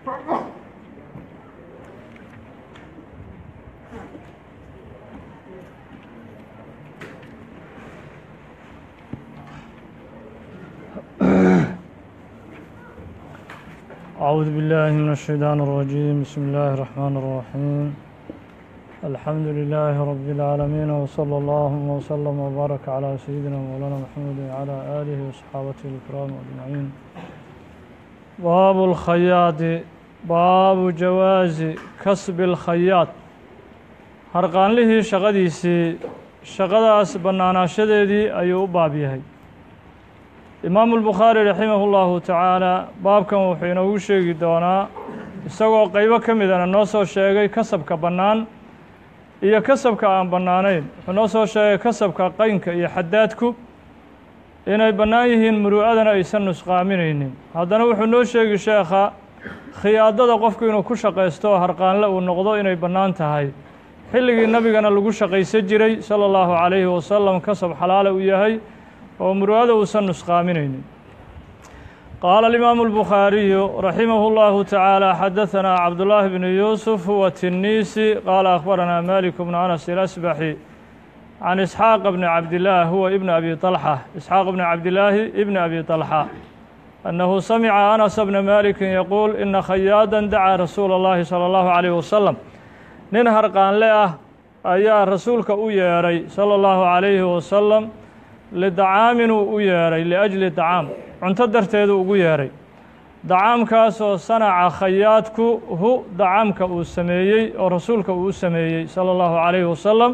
أعوذ بالله من الشيطان الرجيم. بسم الله الرحمن الرحيم. الحمد لله رب العالمين، وصلى الله وسلم وبارك على سيدنا مولانا محمد وعلى آله وصحابته الكرام أجمعين. باب الخياط، باب جواز كسب الخياط. harqaan lihii shaqadiisii shaqadaas bannaanaashadeedii ayuu u baab yahay. imaamu albukhaari raximahullahu tacaala baabkan wuxuu inoogu sheegi doonaa isagoo qaybo ka midana noo soo sheegay kasabka bannaan iyo kasabka aan bannaanayn. wuxuu noo soo sheegay kasabka qaynka iyo xadaadku inay bannaan yihiin, muruu'adana aysan nusqaaminaynin. haddana wuxuu noo sheegi sheekha khiyaadada qofku inuu ku shaqaysto oo harqaanle uu noqdo inay bannaan tahay. xilligii nabigana lagu shaqaysan jiray sala allahu calayhi wasalam, kasab xalaala uu yahay oo muruu'ada uusan nusqaaminaynin. qaala alimaamu albukhaariyu raximahu llahu tacaala xadahanaa cabdullaahi bnu yuusuf huwa tinniisi qaala akhbaranaa malik bnu anas ilasbaxi can isxaaqa bni cabdillaah huwa ibni abi طalxa, isxaaq bni cabdillaahi ibni abi طalxa annahu samica anasa bna malikin yaquul ina khayaadan dacaa rasuula اllahi salى allahu calayh wasalam. nin harqaanle ah ayaa rasuulka u yeedhay sala allahu calayhi wasalam lidacaaminuu u yeedhay, liajli dacaam, cunto darteedu ugu yeedhay. dacaamkaasoo sanaca khayaadku hu dacaamka uu sameeyey oo rasuulka uu u sameeyey sala allahu calayhi wasalam.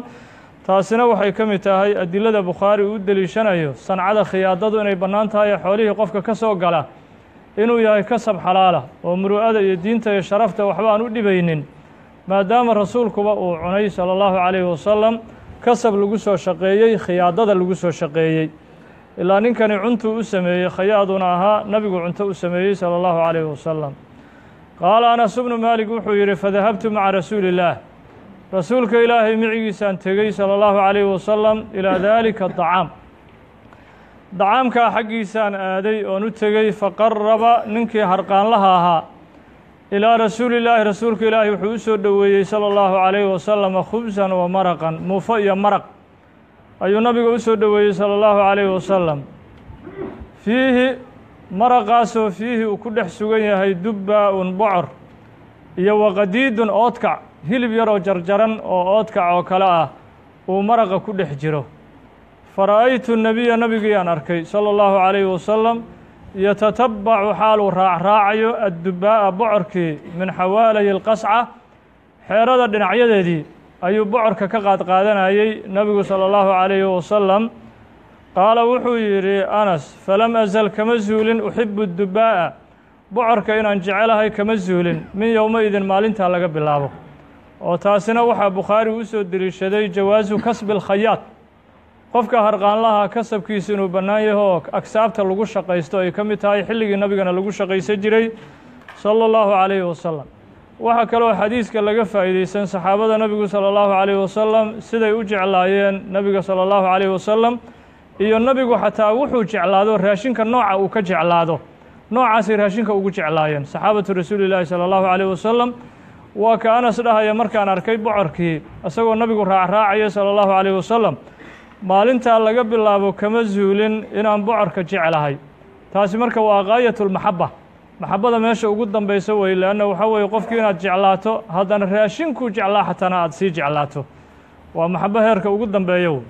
taasina waxay ka mid tahay adilada bukhaari uu u deliishanayo sancada khiyaadadu inay bannaan tahay ee xoolihii qofka ka soo gala inuu yahay kasab xalaala oo muruu'ada iyo diinta iyo sharafta waxba aan u dhibaynin, maadaama rasuulkuba uu cunay sala allahu calayhi wasalam kasab lagu soo shaqeeyey, khiyaadada lagu soo shaqeeyey. ilaa ninkani cuntuu u sameeyey, khayaaduna ahaa nabigu cunto u sameeyey sala allahu calayhi wasalam. qaala anas bnu maalik wuxuu yidhi fadahabtu maca rasuuli illaah, rasuulka ilaahay micigiisaan tegey sala allahu calayhi wasalam ilaa daalika dacaam, dacaamkaa xaggiisaan aaday oon u tegey. faqaraba ninkii harqaanlaha ahaa ilaa rasuulillaahi, rasuulka ilaahi wuxuu u soo dhoweeyey sala allahu calayhi wasalama khubsan wa maraqan, muufo iyo maraq ayuu nabiga u soo dhoweeyey sala allahu calayhi wasalam. fiihi maraqaasoo fiihi uu ku dhex sugan yahay dubbaa-un bocor iyo waqadiidun oodkac, hilib yaroo jarjaran oo oodkac oo kale ah uu maraqa ku dhex jiro. fara'aytu nebiya, nabigiyaan arkay sala allahu calayhi wasalam yatatabbacu xaaluu raacraacayo addubaa'a bocorkii min xawaalay alqasca, xeerada dhinacyadeedii ayuu bocorka ka qaadqaadanayey nabigu sala allahu calayhi wasalam. qaala wuxuu yidhi anas falam azal kama zuulin uxibu dubaa'a, bocorka inaan jecelahay kama zuulin min yowma-idin maalintaa laga bilaabo. oo taasina waxaa bukhaari u soo deliishaday jawaasu kasbi alkhayaad, qofka harqaanlaha kasabkiisa inuu bannaan yaho oo agsaabta lagu shaqaysto ay ka mid tahay xilligii nabigana lagu shaqaysan jiray sala allahu calayhi wasalam. waxaa kaloo xadiiska laga faa'iideysan saxaabada nabigu sala allahu calayhi wasalam siday u jeclaayeen nabiga sala allahu calayhi wasalam, iyo nabigu xataa wuxuu jeclaado raashinka nooca uu ka jeclaado, noocaasay raashinka ugu jeclaayeen saxaabatu rasuulillaahi sala allahu calayhi wasalam. waa ka anas dhahaya markaan arkay bocorkii isagoo nabigu raacraacaya sala allahu calayhi wasalam, maalintaa laga bilaabo kama zuulin inaan bocorka jeclahay. taasi marka waa gaayatulmaxaba, maxabada meesha ugu dambaysa wey, leanna waxaa weeye qofkii inaad jeclaato haddana raashinkuu jeclaa xatana aad sii jeclaato, waa maxabo heerka ugu dambeeyo.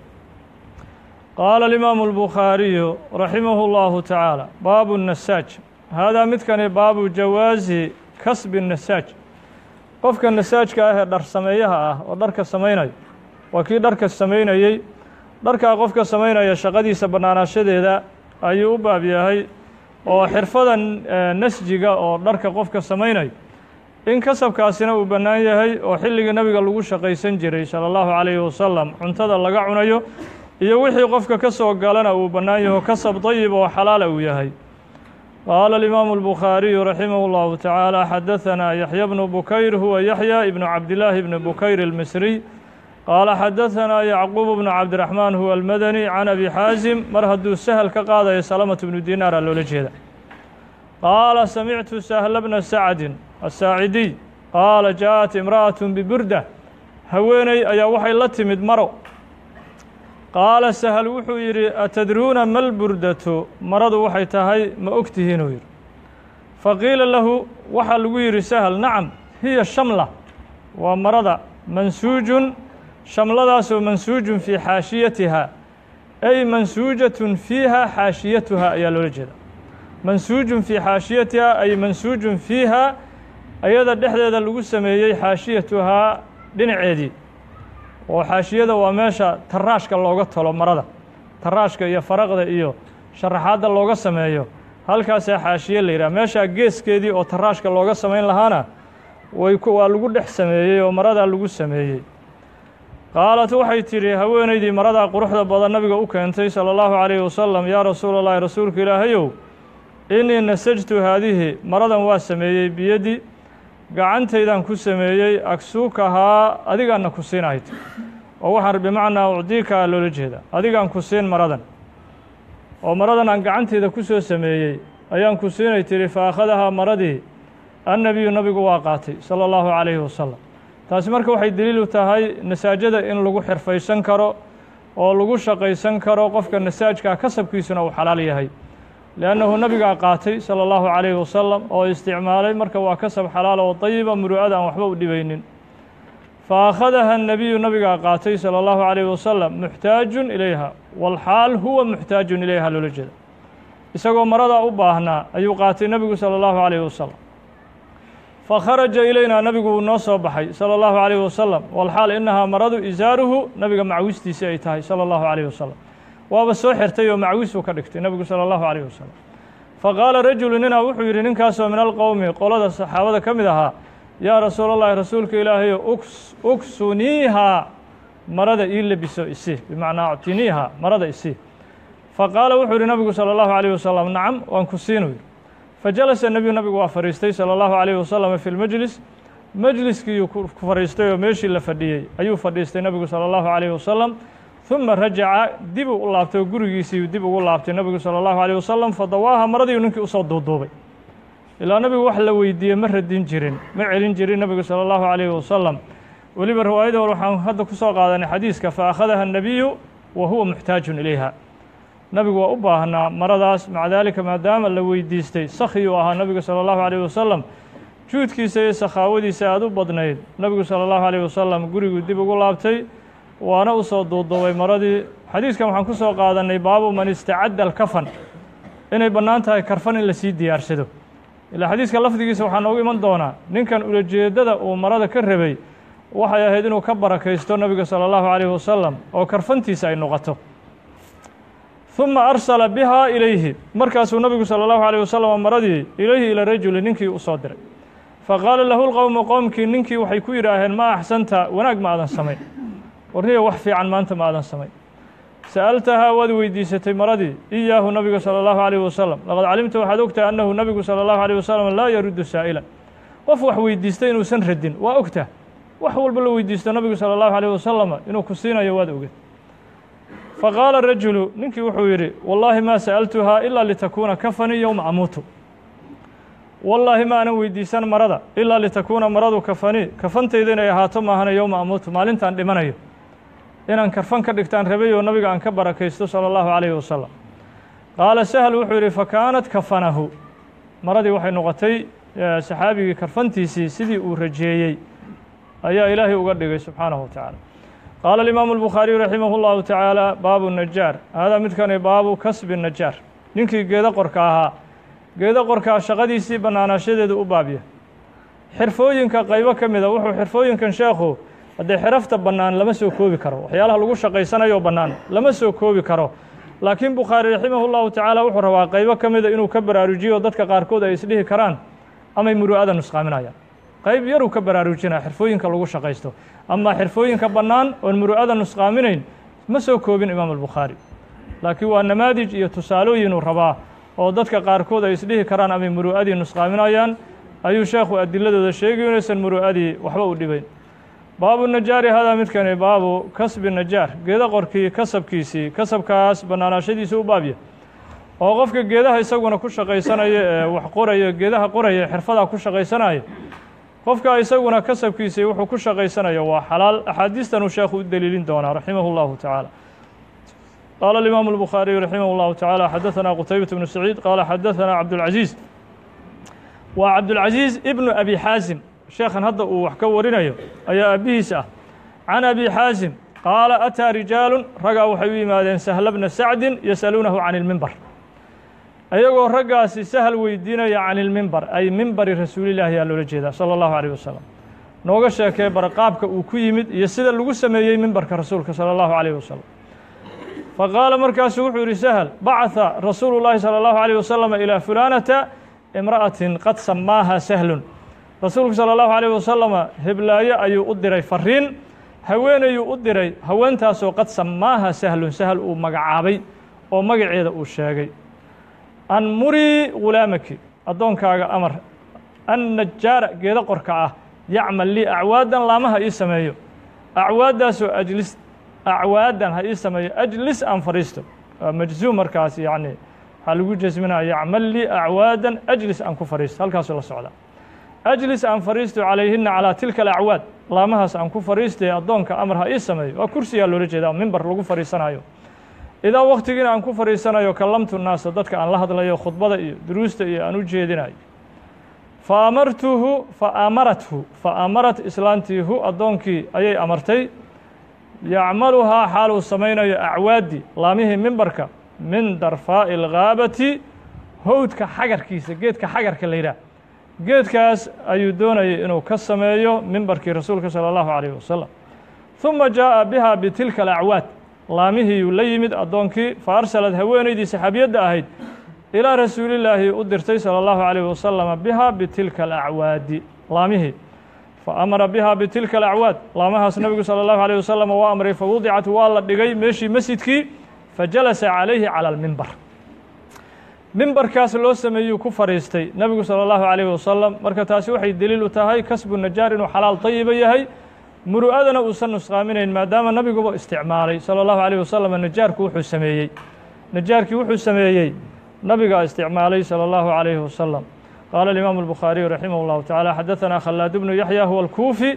qaala alimaamu albukhaariyu raximahu llahu tacaala baabu nasaaj. haadaa midkani baabu jawaasi kasbi nasaaj, qofka nasaajka ah ee dhar sameeyaha ah oo dharka samaynayo, waa kii dharka samaynayey. dharkaa qofka samaynaya shaqadiisa bannaanaashadeeda ayuu u baab yahay, oo xirfada nasjiga oo dharka qofka samaynayo in kasabkaasina uu bannaan yahay oo xilligii nabiga lagu shaqaysan jiray sala allahu calayhi wasalam cuntada laga cunayo iyo wixii qofka ka soo galana uu bannaan yaho kasab dayib oo xalaala uu yahay. qaala alimaamu albukhaariyu raximahu llahu tacaala xadahanaa yaxya bnu bukayr huwa yaxya ibnu cabdillaahi ibni bukayr almisriy qaala xadahanaa yacquub bnu cabdiraxmaan huwa almadani can abi xaasim. mar hadduu sahal ka qaadayo salamatu bnu dinaar aa loola jeeda. qaala samictu sahla bna sacdin الساعدي قال جاءت امرأة ببردة haweeney ayaa waxay la timid maro qaala sahal wuxuu yidhi atadruuna mal burdatu maradu waxay tahay ma ogtihiinuu yidhi faqiila lahu waxaa lagu yidhi sahal nacam hiya shamla waa marada mansuujun shamladaasoo mansuujun fii xaashiyatiha ay mansuujatun fiiha xaashiyatuha ayaa loola jeeda mansuujun fii xaashiyatiha ay mansuujun fiiha ayada dhexdeeda lagu sameeyey xaashiyatuhaa dhinaceedii oo xaashiyada waa meesha taraashka looga tolo marada taraashka iyo faraqda iyo sharaxaadda looga sameeyo halkaasaa xaashiye la yidhaha meeshaa geeskeedii oo taraashka looga samayn lahaana waa lagu dhex sameeyey oo maradaa lagu sameeyey qaalat waxay tidhi haweenaydii maradaa quruxda badan nabiga u keentay sala allahu calayhi wasalam yaa rasuula allahi rasuulka ilaahayow innii nasajtu haadihi maradan waa sameeyey biyaddi gacantaydaan ku sameeyey agsuukahaa adigaanna ku siinahayd oo waxaan bimacnaa ucdiikaa loola jeeda adigaan ku siin maradan oo maradan aan gacantayda ku soo sameeyey ayaan ku siinay tihi fa akhadahaa maradii annabiyu nabigu waa qaatay sala allahu calayhi wasalam taasi marka waxay deliil u tahay nasaajada in lagu xirfaysan karo oo lagu shaqaysan karo qofka nasaajkaa kasabkiisuna uu xalaal yahay liannahu nabigaa qaatay sala allahu calayhi wasalam oo isticmaalay marka waa kasab xalaal oo dayiba muru'ada aan waxba u dhibaynin fa akhadaha annabiyu nabigaa qaatay sala allahu calayhi wasalam muxtaajun ilayha walxaal huwa muxtaajun ilayha loola jeeda isagoo maradaa u baahnaa ayuu qaatay nebigu sala allahu calayhi wasalam fakharaja ilaynaa nabigu wuu noo soo baxay sala allahu calayhi wasalam walxaal innahaa maradu isaaruhu nabiga macwistiisii ay tahay sala allahu calayhi wasalam waaba soo xirtay oo macwiis uu ka dhigtay nebigu sala allahu calayhi wasalam faqaala rajulu ninaa wuxuu yidhi ninkaasoo min alqowmi qolada saxaabada ka mid ahaa yaa rasuula allahi rasuulka ilaahayo uksuniihaa marada ii lebiso isi bimacnaa actiniihaa marada isi faqaala wuxuu yidhi nabigu sala allahu calayhi wasalam nacam waan ku siinu yidhi fajalasa nebiyu nabigu waa fadhiistay sala allahu calayhi wasalam fi lmajlis majliskiiyuu ku fadhiistay oo meeshii la fadhiyey ayuu fadhiistay nebigu sala allahu calayhi wasalam ثuma rajaca dibuu u laabtay oo gurigiisiiyu dib ugu laabtay nebigu salى الlahu عalيه wasalam fadawaaha maradiiu ninkii usoo duuduubay ilaa nebigu wax la weydiiyey ma radin jirin ma celin jirin nebigu salى الlahu عalيه wasalam weliba riwaayada hore waxaan hadda ku soo qaadanay xadiiska faakhadaha الnabiyu wa huwa muxtaajun ilayha nebigu waa u baahnaa maradaas maca daalika maadaama la weydiistay sakhiyuu ahaa nebigu salى الlahu عalيه wasalam juudkiisa iyo sakhaawadiisa aad u badnayd nebigu salى الlahu عalيه wasalam guriguu dib ugu laabtay waana u soo duuduubay maradii xadiiskan waxaan ku soo qaadanay baabu man istacadda alkafan inay bannaan tahay karfan in lasii diyaarsado ilaa xadiiska lafdigiisa waxaa noogu iman doonaa ninkan ulajeeddada uu marada ka rabay waxay ahayd inuu ka barakaysto nebiga salى الlahu عalيه wasalam oo karfantiisa ay noqoto ثuma arsala bihaa ilayhi markaasuu nebigu salى الlahu عalيه wasalam maradii ilayhi ila rajuli ninkii u soo diray faqaala lahu lqowmu qowmkii ninkii waxay ku yidhaaheen ma axsanta wanaag ma aadan samayn warniya wax fiican maanta ma aadan samayn sa'altahaa waad weydiisatay maradii iyaahu nabiga salى الlahu عalيه wasalam laqad calimta waxaad ogtaha annahu nabigu salى الlahu عalيه wasalam laa yaruddu saa'ilan qof wax weydiistay inuusan radin waa ogtah wax walba la weydiisto nabigu salى الlahu عalيه wasalam inuu ku siinayo waad oged faqaala rajulu ninkii wuxuu yidhi wallaahi maa sa'altuhaa ilaa litakuuna kafanii yowma amuutu wallaahi ma aanan weydiisan marada ilaa litakuuna maradu kafanii kafantayda inay ahaato maahana yowma amuutu maalintaan dhimanayo inaan karfan ka dhigtaan rabay oo nabiga aan ka barakaysto salى الlahu عalيه wasalam qaala sahal wuxuu yidhi fakaanat kafanahu maradii waxay noqotay saxaabigii karfantiisii sidii uu rajeeyey ayaa ilaahay uga dhigay subxaanahu wa tacaala qaala alimaamu الbukhaariyu raximah اllahu tacaala baabu najaar haadaa midkani baabu kasbi najaar ninkii geeda qorka ahaa geeda qorkaa shaqadiisii bannaanaashadeedu u baabya xirfooyinka qaybo ka mida wuxuu xirfooyinkan sheekhu haddee xirafta bannaan lama soo koobi karo waxyaalaha lagu shaqaysanayo bannaan lama soo koobi karo laakiin bukhaari raximah llahu tacaala wuxuu rabaa qaybo ka mida inuu ka baraarujiyo dadka qaarkood ay isdhihi karaan amay muru'ada nusqaaminayaan qayb yaruu ka baraarujinaa xirfooyinka lagu shaqaysto amaa xirfooyinka bannaan oon muru'ada nusqaaminayn ma soo koobin imaam albukhaari laakiin waa namaadij iyo tusaalooyinuu rabaa oo dadka qaarkood ay isdhihi karaan amay muru'adii nusqaaminayaan ayuu sheekhu adiladooda sheegayo inaysan muru'adii waxba u dhibayn baabu najaari hadaa midkani baabu kasbi najaar geeda qorkii kasabkiisii kasabkaas bannaanaashadiisa u baabya oo qofka geedaha isaguna ku shaqaysanaya ee wax qoraya geedaha qoraya xirfadaa ku shaqaysanaya qofka isaguna kasabkiisa wuxuu ku shaqaysanayo waa xalaal axaadiistan uu sheekhu u daliilin doonaa raximah اllahu taعaalى qaala الإimaamu الbukhaariyu raximah اllahu taعaalى xadaثana qutaybaة bnu saciid qaala xadaثana cabdulcaزiiz waa cabdulcaزiiz ibnu abi xaasim sheekhan hadda uu wax ka warinayo ayaa aabihiis ah can abi xaasim qaala ataa rijaalu ragaa waxay u yimaadeen sahla bna sacdin yasaluunahu can ilmimbar ayagoo raggaasi sahal weydiinaya can ilmimbar ay mimbari rasuulillaahi yaa loola jeedaa sala allahu calayh wasalam nooga sheekee barqaabka uu ku yimid iyo sida lagu sameeyey mimbarka rasuulka sala allahu calayh wasalam faqaala markaasuu wuxuu yidhi sahal bacatha rasuulu llaahi sala allahu calayh wasalam ilaa fulaanata imra'atin qad samaaha sahlun rasuulku sala allahu calayh wasalama heblaayo ayuu u diray fariin haweenayuu u diray haweentaasoo qad samaaha sahlun sahal uu magacaabay oo magaceeda uu sheegay an murii ghulaamaki addoonkaaga amar an najaara geeda qorka ah yacmal lii acwaadan laamaha ii sameeyo acwaaddaasoo ajlis acwaadan ha ii sameeyo ajlis aan fadhiisto majzuum markaas yacni waxaa lagu jasminaya yacmal lii acwaadan ajlis aan ku fadhiisto halkaasuu la socdaa ajlis aan fadhiisto calayhina calaa tilka alacwaad laamahaas aan ku fadhiistay addoonka amar ha ii sameeyo waa kursiyaa loola jeedaa mimbar lagu fadhiisanayo idaa wakhtigiina aan ku fadhiisanayo kallamtu naasa dadka aan la hadlayo khudbada iyo duruusta iyo aan u jeedinayo fa amarat islaantiihu addoonkii ayay amartay yacmaluhaa xaal uu samaynayo acwaaddii laamihii mimbarka min darfaa'i alghaabati howdka xagarkiisa geedka xagarka la yidhaah geedkaas ayuu doonayay inuu ka sameeyo mimbarkii rasuulka salى اllahu عalيه wasalam ثuma jaaءa biha bitilka alacwaad laamihiiyuu la yimid addoonkii fa arsalad haweenaydii saxaabiyadda ahayd ilaa rasuulillaahi u dirtay salى اllahu عalيه wasalama biha bitilka alacwaadi laamihii faamara biha bitilka alacwaad laamahaas nebigu salى اllahu عalيه wasalam waa amray fawudicat waa la dhigay meeshii masjidkii fajalasa calayhi calى اlmimbar mimbarkaas loo sameeyuu ku fadhiistay nebigu salى اllahu عalيh wasalam marka taasi waxay deliil u tahay kasbu najaar inuu xalaal طayiba yahay muru'adana uusan nusqaaminayn maadaama nebiguba isticmaalay salى اllahu عalيه wasalam najaarku wuxuu sameeyey najaarkii wuxuu sameeyey nabigaa isticmaalay salى اllahu عalيh wasalam qaala الimaamu الbukhaariyu raximah اllahu taعalى xadaثana khalaad bnu yaxya huwa اlkuufi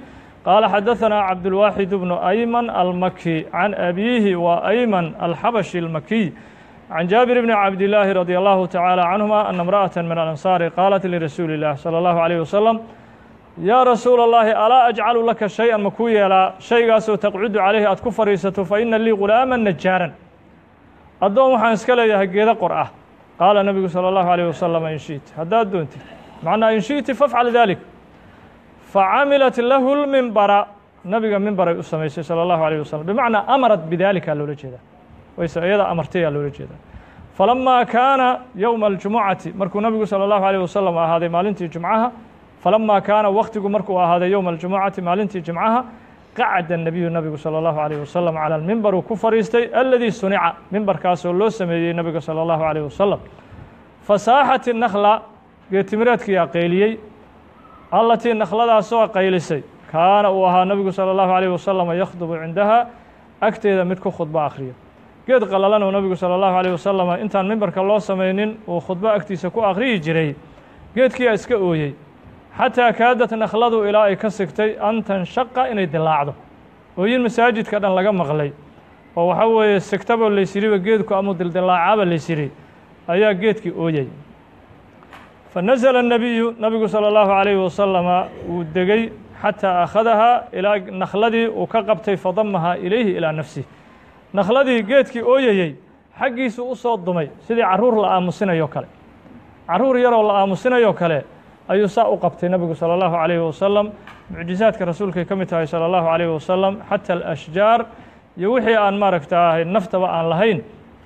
qaala xadaثana cabdulwaaxid bnu ayman almaki can abiihi wa ayman alxabashi اlmakiy عن جابر بن عبد الله رضي الله تعالى عنهما أن امرأة من الأنصار قالت لرسول الله صلى الله عليه وسلم يا رسول الله ألا أجعل لك شيئا مكويا لا شيء تقعد عليه أتكو فريسة فإن لي غلاما نجارا الدوم وحان اسكاليا هكذا قرأة قال النبي صلى الله عليه وسلم إن شئت هداد دونتي معنى إن شئت فافعل ذلك فعملت له المنبر نبي منبر أسميسي صلى الله عليه وسلم بمعنى أمرت بذلك اللولجة wayse iyada amartayaa loola jeedaa falamaa kaana yowma aljumucati markuu nabigu salى اllahu عalيه wasalam ahaaday maalintii jumcaha falamaa kaana waktigu markuu ahaaday yowma aljumucati maalintii jimcaha qacada الnabiyu nabigu salى اllahu عalيه wasalam calى almimbar uu ku fadhiistay aladii sunica mimbarkaasoo loo sameeyey nabiga salى اllahu عalيه wasalam fasaaxat الnakla geetimireedkiyaa qayliyey allatii nakhladaasoo qaylisay kaana uu ahaa nabigu salى اllahu عalيه wasalam yakhdubu cindaha agteeda mid ku khudbo akhriyo geed qalalan oo nabigu salى اllahu عalيه wasalam intaan mimbarka loo samaynin uu khudbo agtiisa ku akhriyi jiray geedkiyaa iska ooyey xataa kaadat nakhladu ilaa ay ka sigtay an tanshaqa inay dilaacdo ooyin masaajidka dhan laga maqlay oo waxa weeye sigtaba laysiriba geedku amuu dildilaacaaba laysiri ayaa geedkii ooyey fanazla الnabiyu nabigu salى اllahu عalيh wasalama wuu degey xataa akhadahaa ilaa nakhladii uu ka qabtay fadamahaa ilayhi ilaa nafsih nakhladii geedkii ooyayey xaggiisu u soo dumay sidii carruur la aamusinayoo kale carruur yaroo la aamusinayoo kale ayuu saa u qabtay nebigu salى اllahu عalيh wasalam mucjizaadka rasuulkay ka mid tahay salى اllahu عalيh wasalam xata alashjaar iyo wixii aan maaragta naftaba aan lahayn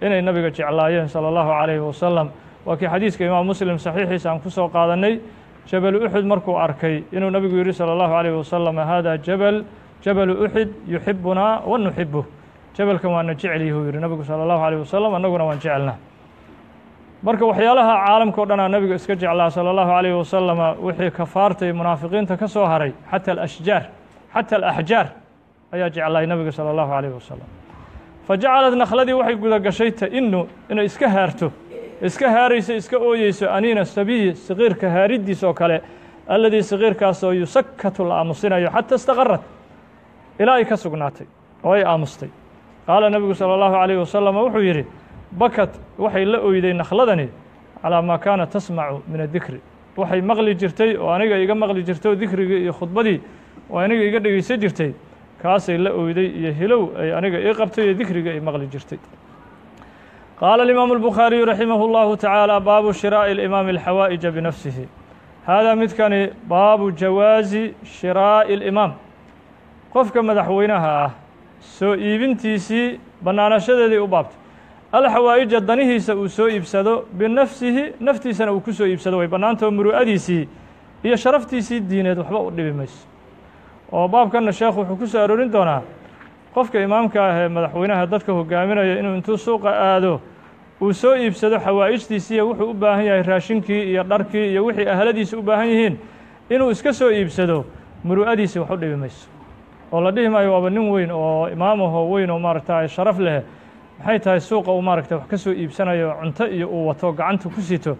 inay nabiga jeclaayeen salى اllahu عalيh wasalam waa kii xadiiska imaam muslim saxiixiisa aan ku soo qaadanay jabal uxud markuu arkay inuu nabigu yihi salى اllahu عalيh wasalam hada jabalu uxud yuxibunaa wa nuxibuh jabalkan waana jecel yahuu yihi nabigu salى اllahu عalيه wasalam annaguna waan jecelnaa marka waxyaalaha caalamka o dhanaa nabiga iska jeclaa salى اllahu عalيh wasalama wixii kafaartay munaafiqiinta ka soo haray xata alaxjaar ayaa jeclaay nabiga salى اllahu عalيh wasalam fajacalad nakhladii waxay guda gashay ta'inu inay iska haarto iska haarayso iska ooyeyso aniina sabiyi saqiirka haaridiis oo kale alladii sagiirkaasoo yusakatu la aamusinayo xata istaqarat ilaa ay ka sugnaatay oo ay aamustay. qaala nebigu salى اllahu عalيh wasalam wuxuu yidhi bakat waxay la oyday nakhladani calىa maa kaana tasmacu min adikri, waxay maqli jirtay oo aniga iga maqli jirtay oo dikrigii iyo khudbadii oo aniga iga dhegaysan jirtay kaasay la oyday iyo hilow ay aniga ii qabtay iyo dikrigii ay maqli jirtay. qaala alimaamu الbukhaariyu raximah اllahu taعaalى baabu shiraaءi اlimaami اlxawaaئija binafsihi. haadaa midkani baabu jawaazi shiraaءi اlimaam, qofka madaxweynaha ah soo iibintiisii bannaanashadeeday u baabtay. alxawaa'ija danihiisa uu soo iibsado binafsihi, naftiisana uu ku soo iibsado way bannaantao muru'adiisii iyo sharaftiisii diineed waxba u dhibi mayso. oo baabkanna sheekhu wuxuu ku soo aroorin doonaa qofka imaamka ah ee madaxweynaha dadka hogaaminaya inuu intuu suuqa aado uu soo iibsado xawaa'ijtiisiiyo wuxuu u baahan yahay raashinkii iyo dharkii iyo wixii ahladiisa u baahan yihiin inuu iska soo iibsado muru'adiisii wax u dhibi mayso. oo la dhihi maayo waaba nin weyn oo imaamahoo weyn oo maaragta sharaf leh maxay tahay suuqa uu maaragta wax ka soo iibsanayo cunto iyo uu wato gacanta ku sito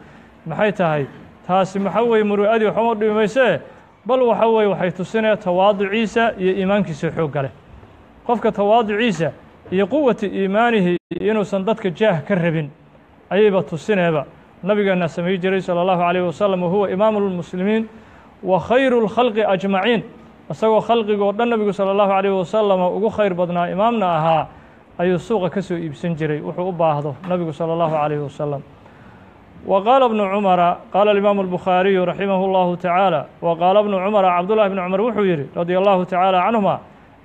maxay tahay taasi maxaa weeye muru'adii waxuma u dhibi maysee bal waxa weeye waxay tusinaya tawaaduciisa iyo iimaankiisa xoogga leh. qofka tawaaduciisa iyo quwati iimaanihi inuusan dadka jaah ka rabin ayayba tusineeba. nabigeena samay jiray salى اllahu عalيh wasalam wahuwa imaamu اlmuslimiin wa khayru اlkhalqi ajmaciin, isagoo khalqigoo dhan nabigu salى اllahu عalيh wasalam ugu khayr badnaa imaamna ahaa ayuu suuqa ka soo iibsan jiray wuxuu u baahdo nabigu salى اllahu عalيh wasalam. wa qaala bnu cumara qaala alimaamu الbukhaariyu raximah اllahu taعaalى wa qaala bnu cumara cabdullahi bni cumar wuxuu yidhi radia allahu taعaalى canهuma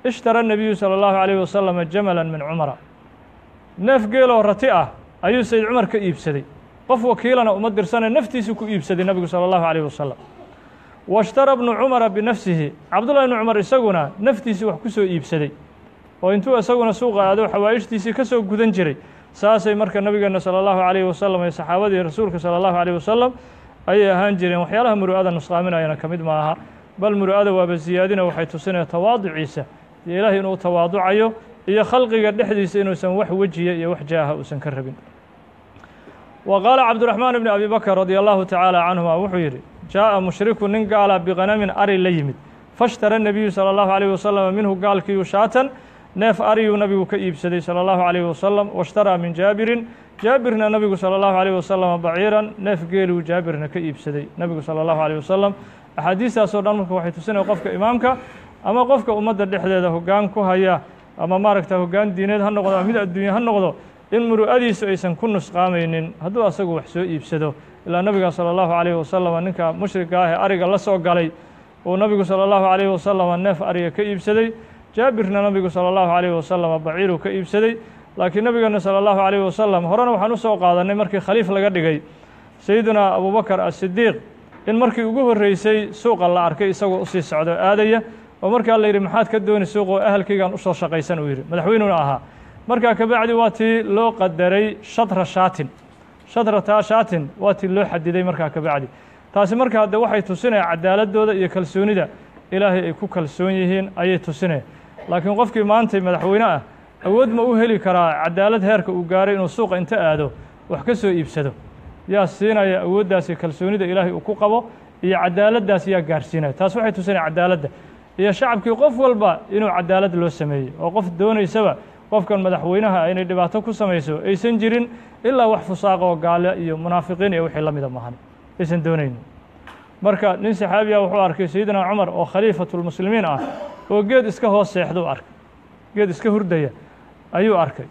ishtara الnabiyu salى اllahu عalيh wasalam jamala min cumara, neef geeloo rati ah ayuu sayd cumar ka iibsaday. qof wakiilana uma dirsane naftiisu ku iibsaday nabigu salى اllahu عalيh wasalam. washtara bnu cumara binafsihi, cabdullahi bni cumar isaguna naftiisii wax ku soo iibsaday oo intuu isaguna suuqa aado xawaa'ijtiisii ka soo gudan jiray. saasay marka nabigeena salى اllahu عalيh wasalam iyo saxaabadii rasuulka salى اllahu عalيh wasalam ayay ahaan jireen. waxyaalaha muru'ada nusqaaminayana ka mid ma aha, bal muru'ada waaba ziyaadina waxay tusinaya tawaaduciisa iyo ilaahay inuu tawaaducayo iyo khalqiga dhexdiisa inuusan wax wejiya iyo wax jaaha uusan ka rabin. wa qaala cabdiraxmaan bni abi bakr radia allahu taعaalى canهuma wuxuu yidhi jaaءa mushriku nin gaala biqanamin ari la yimid fashtara الnabiyu salى اllahu عalيh wasalam minhu gaalkiiyu shaatan, neef ariyuu nabigu ka iibsaday salى اllahu عalيh wasalam. washtaraa min jaabirin, jaabirna nabigu salى اllahu عalيh wasalam baciiran, neef geeluu jaabirna ka iibsaday nabigu salى اllahu عalيh wasalam. axaadiistaasoo dhan marka waxay tusinaya qofka imaamka ama qofka ummadda dhexdeeda hoggaan ku haya ama maaragta hoggaan diineed ha noqdo ama mid adduunye ha noqdo in muru'adiisu aysan ku nusqaamaynin hadduu asagu wax soo iibsado. ilaa nabiga salى اllahu عalيh wasalam ninka mushriga ah ee ariga la soo galay uu nabigu salى اllahu عalيh wasalam neef ariga ka iibsaday, jaabirna nabigu salى اllahu عalيh wasalam baciiruu ka iibsaday. laakiin nabigeena salى اllahu عalيh wasalam horena waxaan u soo qaadanay markii khaliif laga dhigay sayidina abubakr asidiiq in markii ugu horreysay suuqa la arkay isagoo usii socdo aadaya oo markaa la yidhi maxaad ka dooni suuqoo ahalkaygaan usoo shaqaysan uu yidhi, madaxweynuna ahaa. markaa kabacdi waa tii loo qadaray shatra shaatin, shatrataa shaatin waa tii loo xadiday markaa kabacdi. taasi marka hadde waxay tusinaya cadaaladooda iyo kalsoonida ilaahay ay ku kalsoon yihiin ayay tusinaya. laakiin qofkii maantay madaxweyne ah awood ma u heli karaa cadaalad heerka uu gaaray inuu suuqa inta aado wax ka soo iibsado? yaa siinaya awooddaasi kalsoonida ilaahay uu ku qabo iyo cadaaladdaas yaa gaarsiinaya. taas waxay tusinaya cadaaladda iyo shacabkii qof walba inuu cadaalad loo sameeyey oo qof doonaysaba qofkan madaxweynaha inay dhibaato ku samayso aysan jirin ilaa wax fusaaqa oo gaale iyo munaafiqiin iyo wixii la mida maahan aysan doonaynin. marka nin saxaabiya wuxuu arkay sayidina cumar oo khaliifatulmuslimiin ah oo geed iska hoos seexduu arkay, geed iska hurdaya ayuu arkay.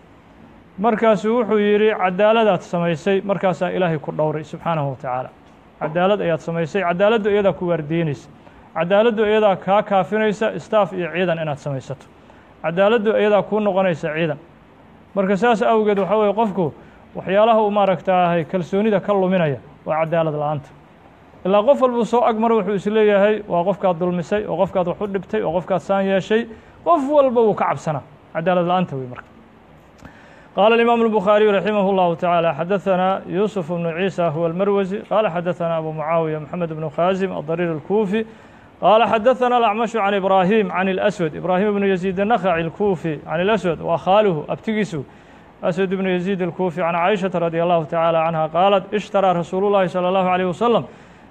markaasuu wuxuu yidhi cadaaladaad samaysay, markaasaa ilaahay ku dhowray subxaanahu wa tacaala. cadaalad ayaad samaysay, cadaaladdu iyadaa ku waardiinaysa, cadaaladdu iyadaa kaa kaafinaysa istaaf iyo ciidan inaad samaysato, cadaaladdu iyadaa kuu noqonaysa ciidan. marka saas awgeed waxaa weeye qofku waxyaalaha uu maaragtaahay kalsoonida ka luminaya waa cadaalad la-aanta. ilaa qof walbuu soo agmaro wuxuu isleeyahay waa qofkaad dulmisay oo qofkaad wax u dhibtay oo qofkaad saan yeeshay, qof walba wuu ka cabsanaa. cadaalad la-aanta wey marka. qaala الإمام البخاري رحمه الله تعالى حدثنا يوسف بن عيسى هو المروزي قال حدثنا أبو معاوية محمد بن خازم الضرير الكوفي قال حدثنا الأعمش عن إبراهيم عن الأسود إبراهيم بن يزيد النخعي الكوفي عن الأسود وخاله أبتقسو أسود بن يزيد الكوفي عن عائشة رضي الله تعالى عنها قالت اشترى رسول الله صلى الله عليه وسلم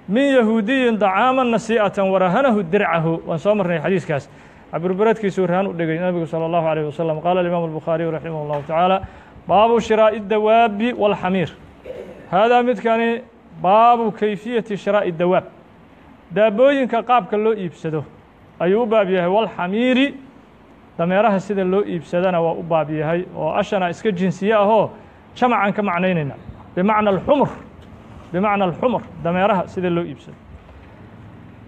min yahuudiyin dacaaman nasii'atan warahanahu dircahu waan soo marnay xadiiskaas caburbaradkiisuu rahan u dhigay nabigu salى الlahu عalيه wasalam qaala الimaamu الbukhaariyu raximah الlahu tacaala baabu shiraaءi الdawaabi wاlxamiir haadaa midkani baabu kayfiyati shiraaءi dawaab daabooyinka qaabka loo iibsado ayuu u baab yahay walxamiiri dameeraha sida loo iibsadana waa u baab yahay oo ashana iska jinsiye ahoo jamacaan ka macnaynayna bimacna alxumur dameeraha sida loo iibsado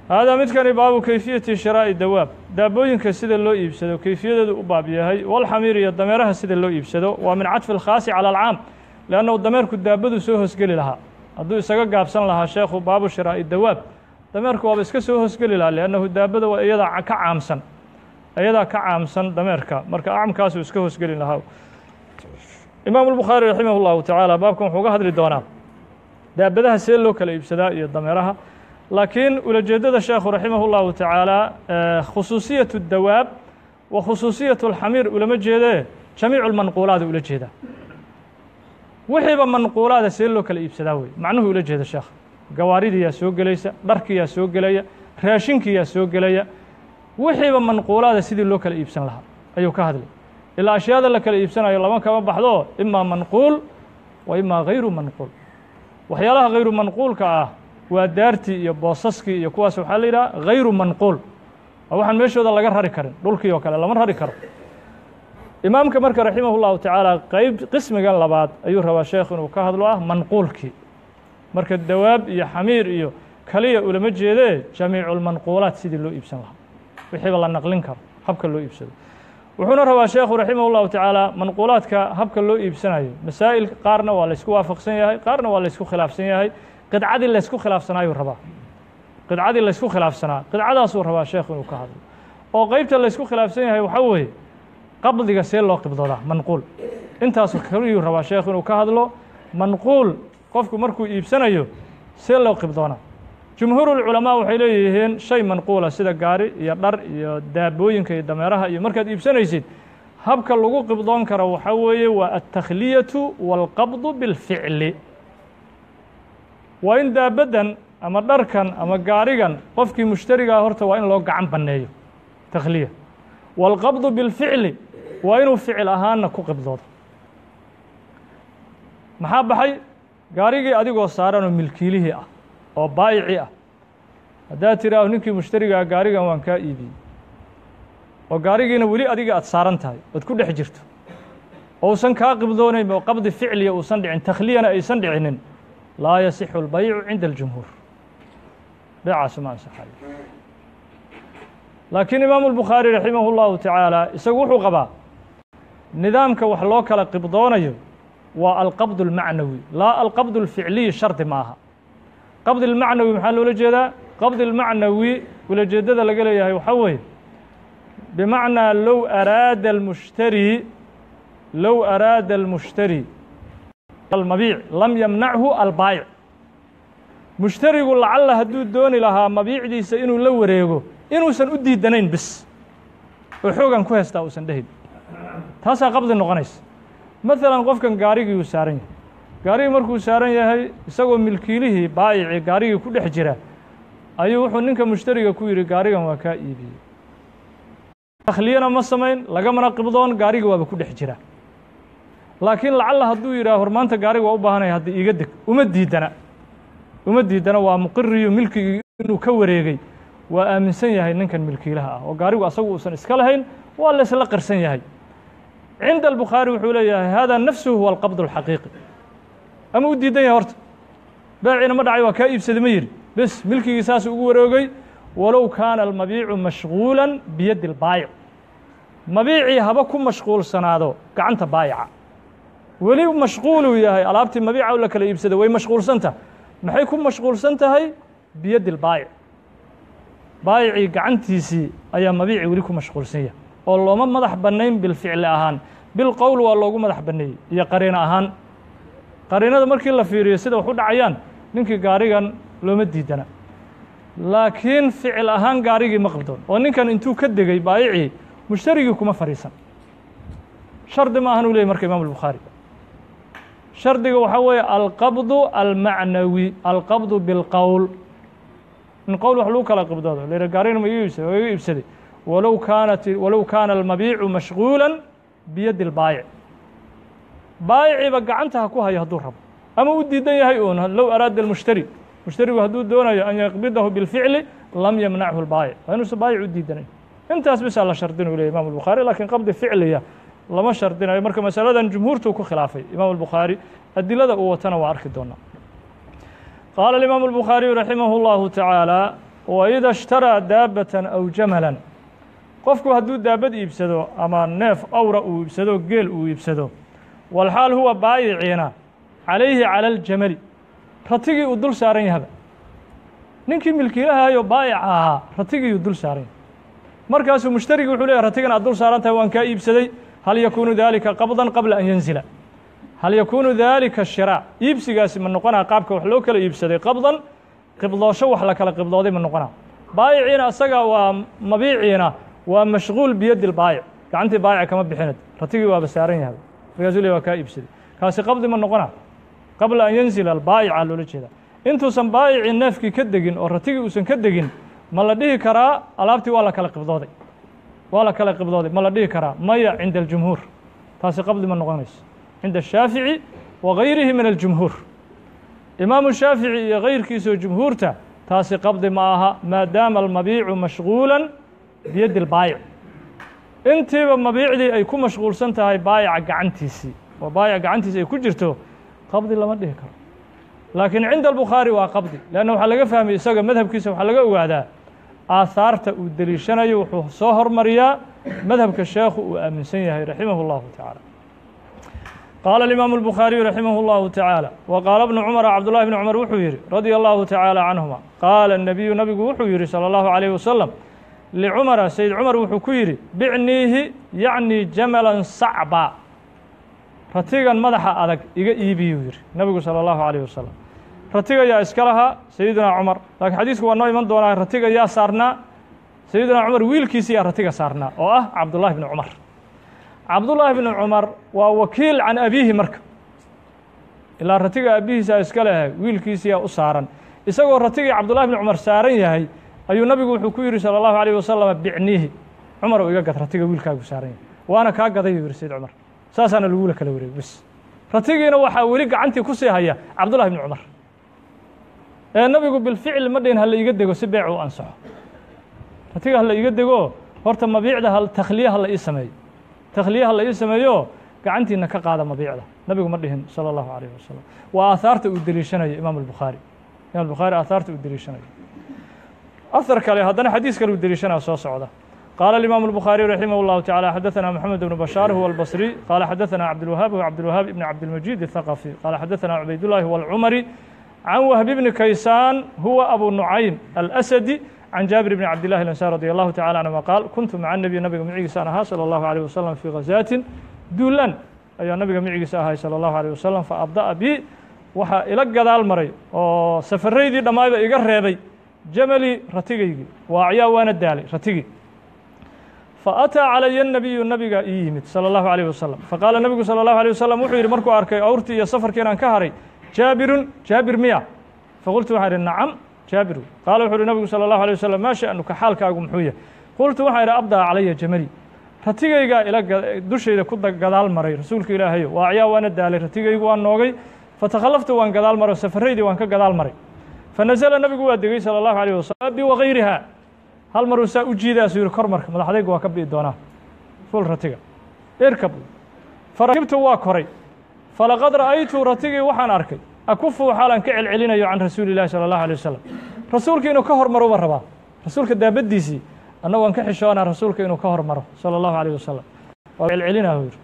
haadaa midkani baabu kayfiyati shiraa'i dawaab daabooyinka sida loo iibsado kayfiyadeedu u baab yahay walxamiir iyo dameeraha sida loo iibsado waa min cadfi اlkhaasi calى alcaam leannahu dameerku daabadu soo hosgeli lahaa hadduu isaga gaabsan lahaa sheekhu baabu shiraa'i dawaab dameerku waaba iska soo hosgeli lahaa liannahu daabada waa iyadaa ka caamsan dameerka marka acamkaasuu iska hosgeli lahaa imaamu الbukhaari raximah اllahu tacaala baabkan wuxuu ga hadli doonaa daabadaha see loo kala iibsadaa iyo dameeraha laakiin ulajeedada sheekhu raximah اllahu tacaala khusuusiyaة الdawaab wa khusuusiyaة اlxamiir ulama jeedee jamiicu lmanquulaada ula jeedaa wixiiba manquulaada see loo kala iibsadaa wey macnuhu ula jeeda sheekh gawaaridiyaa soo gelaysa dharkiyaa soo gelaya raashinkiyaa soo gelaya wixiiba manquulaada sidii loo kala iibsan lahaa ayuu ka hadlay ilaa ashyaada la kala iibsanayo lama kama baxdo imaa manquul wa imaa hayru manquul waxyaalaha hayru manquulka ah waa daartii iyo boosaskii iyo kuwaas waxaa la yidhaha hayru manquul waa waxaan meeshooda laga rari karin dhulkii oo kale lama rari karo imaamka marka raximah اllahu tacaala qismigan labaad ayuu rabaa sheekh inuu ka hadlo ah manquulkii marka dawaab iyo xamiir iyo kaliya ulama jeedee jamiicu lmanquulaat sidii loo iibsan lahaa wixiiba la naqlin karo habka loo iibsado wuxuuna rabaa sheekhu raximah اllahu tacaala manquulaadka habka loo iibsanayo masaa'il qaarna waa laysku waafaqsan yahay qaarna waa laysku khilaafsan yahay qidcadii laysku khilaafsanaayuu rabaa qidcadii laysku khilaafsanaa qidcadaasuu rabaa sheekhu inuu ka hadlo oo qeybta laysku khilaafsan yahay waxaa weeye qabdiga see loo qibdoodaa manquul intaasu kaliyuu rabaa sheekhu inuu ka hadlo manquul qofku markuu iibsanayo see loo qibdoonaa jumhuurulculamaa waxay leeyihiin shay manquula sida gaari iyo dhar iyo daabooyinka iyo dameeraha iyo markaad iibsanaysid habka lagu qibdoon karo waxaa weeye waa altakhliyatu waalqabdu bilficli waa in daabaddan ama dharkan ama gaarigan qofkii mushtarigaa horta waa in loo gacan banneeyo takhliya waalqabdu bilficli waa inuu ficil ahaanna ku qibdoodo maxaa baxay gaarigii adigoo saaranoo milkiilihii ah oo baayicii ah haddaad tidhaaho ninkii mushtarigaa gaarigan waan kaa iibiyey oo gaarigiina weli adiga aad saaran tahay ood ku dhex jirto ousan kaa qibdoonayn oo qabdi ficliya uusan dhicin takhliyana aysan dhicinin laa yasixu اlbaycu cinda اljumhuur beecaasi ma ansaxayo laakiin imaamu الbukhaari raximah اllahu tacaala isagu wuxuu qabaa nidaamka wax loo kala qibdoonayo waa alqabd اlmacnawi laa alqabd اlficliyi shardi ma aha qabd اlmacnawi maxaa loola jeedaa qabd اlmacnawi ulajeedada laga leeyahay waxaa weeye bimacnaa low araada almushtari almabiic lam yamnachu albaayic mushtarigu lacalla hadduu dooni lahaa mabiicdiisa inuu la wareego inuusan u diidanayn bis oo xoogan ku haystaa uusan dhehin taasaa qabdi noqonaysa maalan qofkan gaarigii uu saaran yahay gaarigii markuu saaran yahay isagoo milkiilihii baayicii gaarigii ku dhex jira ayuu wuxuu ninka mushtariga ku yidhi gaarigan waa kaa iibiyey takhliyana ma samayn lagamana qibdoon gaarigi waaba ku dhex jira laakiin lacalla hadduu yidhaah hor maanta gaariga waa u baahanaya hadda iiga deg uma diidana waa muqiriyo milkigii inuu ka wareegay waa aaminsan yahay ninkan milkiilaha ah oo gaarigu asagu uusan iska lahayn waa laysla qarsan yahay cinda albukhaari wuxuu leeyahay hada nafsuhu huwa alqabd اlxaqiiqi ama u diidan yahay horta beeciina ma dhacay waa kaa iibsada ma yidhi bes milkigii saasuu ugu wareegay walow kaana almabiicu mashguula biyaddi اlbaayic mabiicii haba ku mashquulsanaado gacanta baayica weli mashquuluu yahay alaabtii mabiica u la kala iibsada way mashquulsantah maxay ku mashquulsan tahay biyaddi اlbaayic baayicii gacantiisii ayaa mabiici weli ku mashquulsan yahay oo looma madax bannayn bilficli ahaan bilqowl waa loogu madax banneeyey iyo qariino ahaan qariinada markii la fiiriyo sida wax u dhacayaan ninkii gaarigan looma diidana laakiin ficil ahaan gaarigii ma qabdoon oo ninkan intuu ka degay baayicii mushtarigii kuma fadhiisan shardi ma ahan uu leeyay marka imaamu الbukhaari shardiga waxaa weeye alqabdu almacnawi alqabdu bilqowl in qowl wax lagu kala qibdoodo leeyahay gaarigan ma iga iibsaday walow kaana almabiicu mashghuulan biyadi lbaayic baayiciba gacanta ha ku hayo hadduu rabo ama u diidan yahay uun low araada almushtari mushtarigu hadduu doonayo an yaqbidahu bilficli lam yamnachu lbaayic waa inuusan baayic u diidanayn intaas bisaa la shardinu leeyahy imam albukhaari lakiin qabdi ficliya lama shardinayo marka masaladan jumhuurtuu ku khilaafay imam albukhaari adilada uu watana waa arki doonaa qaala alimaamu albukhaariyu raximah اllahu tacaala waida ishtaraa daabatan aw jamalan qofku hadduu daabad iibsado ama neef awra uu iibsado geel uu iibsado walxaal huwa baayiciina calayhi cala aljamali ratigii uu dul saaran yahaba ninkii milkiilahayo baayica ahaa ratigii dul saaran yahay markaasuu mushtarigi wuxuu leeyahy ratigan aad dul saaran tahay waan kaa iibsaday hal yakuunu dalika qabdan qabla an yanzila hal yakuunu dalika shiraac iibsigaasi ma noqonaa qaabka wax loo kala iibsaday qabdan qibdoosho wax la kala qibdooday ma noqonaa baayiciina isaga waa mabiiciina waa mashghuul biyadi lbaayic gacantii baayic kama bixinad ratigii waaba saaran yahay markaasuu leeyahy waa kaa iibsaday kaasi qabdi ma noqonaa qabla an yanzila albaayica loola jeeda intuusan baayicii neefkii ka degin oo ratigii uusan ka degin ma la dhihi karaa alaabtii waa la kala qibdooday ma la dhihi karaa maya cinda aljumhuur taasi qabdi ma noqonayso cinda ashaafici wa gayrihi min aljumhuur imaamu shaafici iyo gayrkiisoo jumhuurta taasi qabdi ma aha maadaama almabiicu mashghuulan biyadi lbaayic intiiba mabiicdii ay ku mashghuulsan tahay baayica gacantiisii oo baayica gacantiisi ay ku jirto qabdi lama dhihi karo laakiin cinda albukhaari waa qabdi leanna waxaa laga fahmay isaga madhabkiisa waxaa laga ogaadaa aahaarta uu deliishanayo wuxuu soo hormariyaa madhabka sheekhu uu aaminsan yahay raximah اllahu tacaala qaala alimaamu albukhaariyu raximah اllahu tacaala wa qaala bnu cumara cabdullahi bni cumar wuxuu yidhi radia allahu tacaala canhuma qaala الnabiyu nabigu wuxuu yidhi salى اllahu عalayh wasalam licumara sayd cumar wuxuu ku yidhi bicniihi yacni jamalan sacba ratigan madaxa adag iga iibiyuu yidhi nabigu salى اllahu عalayh wasalam ratiga yaa iska lahaa sayidina cumar laakiin xadiisku waa noo iman doonaa ratiga yaa saarnaa sayidina cumar wiilkiisi yaa ratiga saarnaa oo ah cabdullahi bni cumar cabdullaahi bni cumar waa wakiil can abiihi marka ilaa ratiga abihiisa iska lehay wiilkiisiyaa u saaran isagoo ratigii cabdullahi bni cumar saaran yahay ayuu nabigu wuxuu ku yidhi salى اllahu عalيه wasalam bicniihi cumar oo iga gad ratiga wiilkaagu saaran yahay waana kaa gadayuu yidhi sayid cumar saasaana lagula kala wareeg bs ratigiina waxaa weli gacantii ku sii haya cabdullahi bni cumar ee nabigu bilficli ma dhihin hala iga dego si beec u ansaxo ratiga hala iga dego horta mabiicda takhliya hala ii sameeyo takhliya hala ii sameeyo gacantiina ka qaada mabiicda nabigu ma dhihin salى اllahu عalayh wasalam waa aahaarta uu deliishanayo imaam albukhaari aahaarta uu deliishanayo ahar kale haddana xadiis kale uu deliishanaya soo socda qaala الimaamu الbukhaariyu raximah اllahu taعalى xadaثana moxamed bnu bashaar huwa albصri qaala xadaثana cabdilwahaab huwa cabdilwahaab ibn cabdilmajiid الthaqafi qaala xadaثana cubaydullahi huwa alcumari can wahb bni kaysaan huwa abu nucaym alasadi can jaabir bni cabdillahi alansaar radi allahu tacala canhuma qaal kuntu maca nabiy nabiga micigiisaan ahaa salى اllahu عalيه wasalam fii khazaatin duulan ayaa nabiga micigiisa ahay salى اllahu عalيه wasalam faabda'a bi waxaa ila gadaal maray oo safaraydii dhammaayba iga reebay jamali ratigaygii waacyaa waana daalay ratigii faأtىa calaya الnabiyu nabiga ii yimid salى اllahu عalيه wasalam faqaala nabigu salى اllahu عalيه wasalam wuxuu yidhi markuu arkay awrtii iyo safarkii inaan ka haray jaabirun jaabir miya faqultu waxaan idhi nacam jaabiru qaala wuxuu uhi nabigu salى اllahu عalيه wasalam maa sha'nuka xaalkaagu muxuu yahay qultu waxaan idhi abdaa calaya jamali ratigaygaa ila dushayda ku gadaal maray rasuulka ilaahayo waacyaa waana daalay ratigaygu waa noogay fatakhallaftu waan gadaal maray safaraydii waan ka gadaal maray fanazla nabigu waa degey salى اllahu عalيه wasalam bi wagayriha hal maruu saa u jiidaasu yihi kor marka madaxdaygu waa ka bi'i doonaa ful ratiga irkab farakibtu waa koray falaqad ra'aytu ratigii waxaan arkay akufu xaalan ka celcelinayo can rasuuli اllahi salى اllahu عalيه wasalam rasuulka inuu ka hormaro ba rabaa rasuulka daabaddiisii annagu aan ka xishoonaa rasuulka inuu ka hormaro salى اllahu عalيه wasalam waa celcelinahu yidhi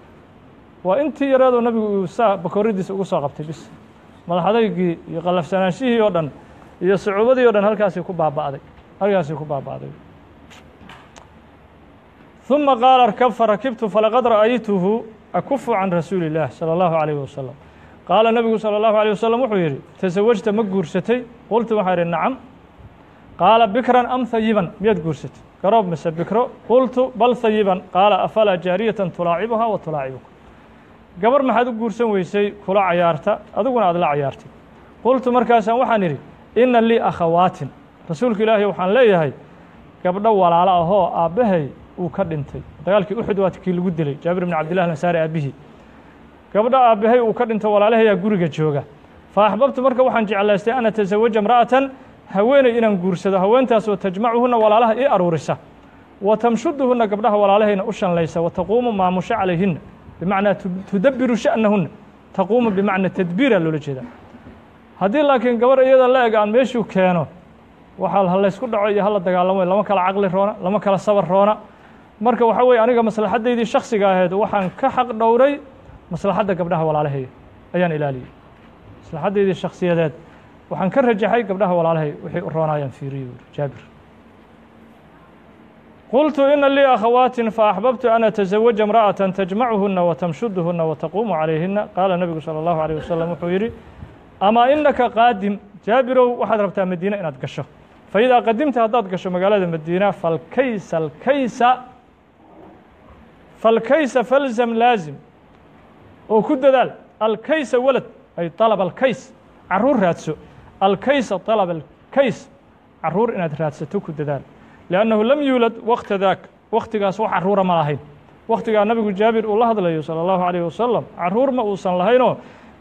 waa intii yareedoo nabigu uu saa bakooridiisa ugu soo qabtay bis madaxdaygii iyo qallafsanaanshihii oo dhan iyo sucuubadii o dhan halkaasii ku baaba'day ثuma qaala arkab farakibtu falaqad ra'aytuhu akufu can rasuuli الlah salى اllahu عalيh wasalam qaala nabigu salى اllahu عalيه wasalam wuxuu yidhi tasawajta ma guursatay qultu waxaan idhi nacam qaala bikran am hayiban miyaad guursatay garoob mise bikro qultu bal hayiban qaala afalaa jaariyatan tulaacibuhaa wa tulaacibuka gabar maxaad u guursan weysay kula cayaarta adiguna aad la cayaartay qultu markaasaan waxaan idhi ina lii akhawaatin rasuulka ilaahay waxaan leeyahay gabdho walaalo ahoo aabbahay uu ka dhintay dagaalkii uxud waa kii lagu dilay jaabir ibn cabdillah al-ansaari aabihii gabdho aabbahay uu ka dhintay walaalahayaa guriga jooga fa axbabtu marka waxaan jeclaystay an atasawaja imra'atan haweeney inaan guursado haweentaasoo tajmacuhunna walaalaha ii aruurisa wa tamshuduhunna gabdhaha walaalahayna u shanlaysa wa taquumu maamusho calayhinna bimacnaa tudabbiru sha'nahunna taquumu bimacna tadbiira loola jeedaa haddii laakiin gabar iyada la eg aan meeshuu keeno waxaa halaysku dhaco iyo hala dagaalamo lama kala caqli roona lama kala sabar roona marka waxa weeye aniga maslaxaddaydii shakhsiga ahayd waxaan ka xaq dhowray maslaxadda gabdhaha walaalahayga ayaan ilaaliyey maslaxaddaydii shakhsiyadeed waxaan ka rajaxay gabdhaha walaalahay wixii u roonayaan fiiriyo jaabir qultu ina lii akhawaatin faaxbabtu an ataزawaja imra'atan tajmacuhunna watamshuduhunna wataquumu calayhinna qaala nebigu salى allahu عalيه wasalam wuxuu yidhi amaa inaka qaadim jaabirow waxaad rabtaa madiine inaad gasho faidaa qadimta haddaad gasho magaalada madiina falkaysa falzam laazim oo ku dadaal alkaysa walad ay طalab alkays caruur raadso alkaysa طalab alkays caruur inaad raadsato ku dadaal liannahu lam yuulad wakta daak waktigaas wax caruura ma lahayn waktigaa nabigu jaabir uu la hadlayo salى allahu عalيه wasalam caruur ma uusan lahaynoo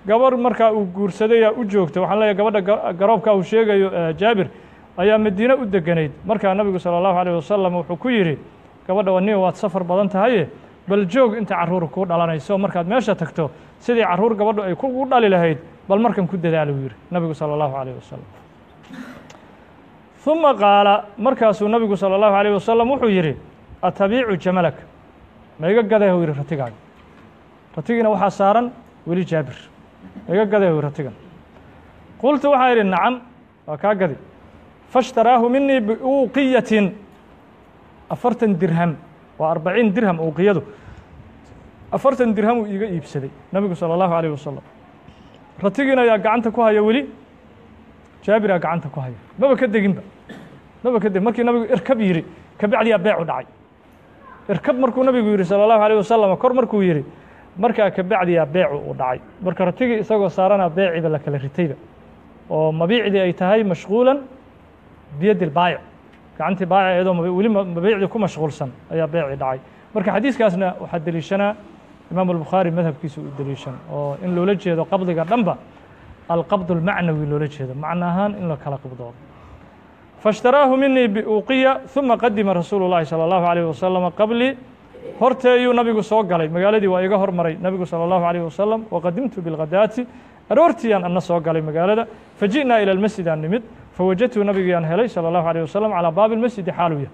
gabar markaa uu guursadayaa u joogta waxaan leeyahay gabadha garoobka uu sheegayo jaabir ayaa madiine u deganayd markaa nabigu salى allahu عalيه wasalam wuxuu ku yidhi gabadha aniga waad safar badan tahaye bal joog inta caruur kuu dhalanayso markaad meesha tagto sidii caruur gabadhu ay kugu dhali lahayd bal markan ku dadaala uu yidhi nabigu salى allahu عalيه wasalam ثuma qaala markaasuu nabigu salى allahu عalيه wasalam wuxuu yidhi atabiicu jamalak ma iga gaday uu yidhi ratigaaga ratigiina waxaa saaran weli jaabir ma iga gaday uu yidhi ratigan qultu waxaa yidhi nacam waa kaa gadi faاshtaraahu minii biuuqiyatin 40 dirham waa 40 dirham uuqiyadu 40 dirham uu iiga iibsaday nabigu salى allahu عalيه wasalam ratigiina ayaa gacanta ku haya weli jaabiraa gacanta ku haya maba ka deginba markii nabigu irkab yidhi kabacdiyaa beecu dhacay irkab markuu nabigu yidhi salى allahu عalيه wasalam kor markuu yidhi markaa kabacdiyaa beecu uu dhacay marka ratigii isagoo saarana beeciba la kala ritayba oo mabiicdii ay tahay mashquulan biyadi lbaayic gacantii baayic iyadoo weli mabiicdii ku mashquulsan ayaa beeci dhacay marka xadiiskaasna waxaa deliishanaa imaamu albukhaari madhabkiisa uu deliishan oo in loola jeedo qabdiga dhanba alqabd اlmacnawi loola jeedo macno ahaan in la kala qibdoodo faاshtaraahu minii biuuqiya ثuma qadima rasuulu الlahi salى الlahu عalيه wasalam qablii horteeyuu nabigu soo galay magaaladii waa iga hormaray nabigu salى الlahu عalيه wasalam waqadimtu biاlghadaati aroortiiyaan ana soo galay magaalada faji'naa ilى اlmasjid aan nimid fawajadtu nabigiyaan helay salى الlahu عalيه wasalam calىa baabi اlmasjidi xaaluya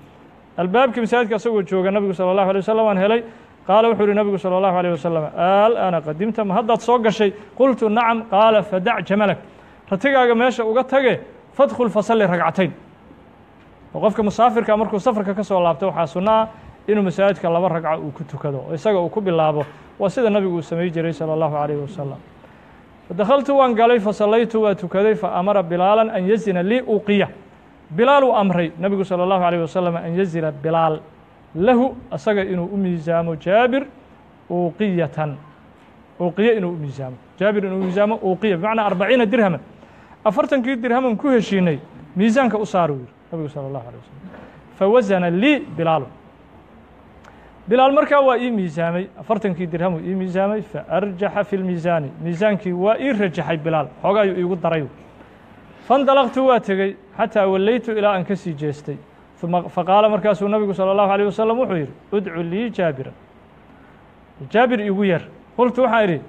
albaabkii masaajidka asagoo jooga nabigu salى الlahu عalيه wasalam aan helay qaala wuxuu yihi nabigu salى الlahu عalيه wasalam alana qadimta ma haddaad soo gashay qultu nacam qaala fadac jamalak ratigaaga meesha uga tage fadkhul fasalli ragcatayn oo qofka musaafirka markuu safarka ka soo laabto waxaa sunno ah inuu masaajidka 2 ragco uu ku tukado oo isaga uu ku bilaabo waa sida nabigu uu samay jiray salى الlahu عalيه wasalam fadakhaltu waan galay fasallaytu waa tukaday faamara bilaalan an yazina lii uuqiya bilaal uu amray nabigu salى الlahu عalيه wasalam an yazina bilaal lahu asaga inuu u miisaamo jaabir uuqiyatan uuqiya inuu u miisaamo jaabir inuu miisaamo uuqiya bimacnaa 40 dirhaman 40kii dirhaman ku heshiinay miisaanka u saar uu yidhi nabigu salى الlahu عalيه wasalam fawasana lii bilaalu bilaal markaa waa ii miisaamay 40kii dirhamuu ii miisaamay faarjaxa fi lmiisaani miisaankii waa ii rajaxay bilaal xooga ayuu iigu daray fandalaqtu waa tegey xataa wallaytu ilaa aan ka sii jeestay faqaala markaasuu nabigu salى الlahu عalيه wasalam wuxuu yidhi udcu lii jaabiran jaabir igu yeer qultu waxaan idhi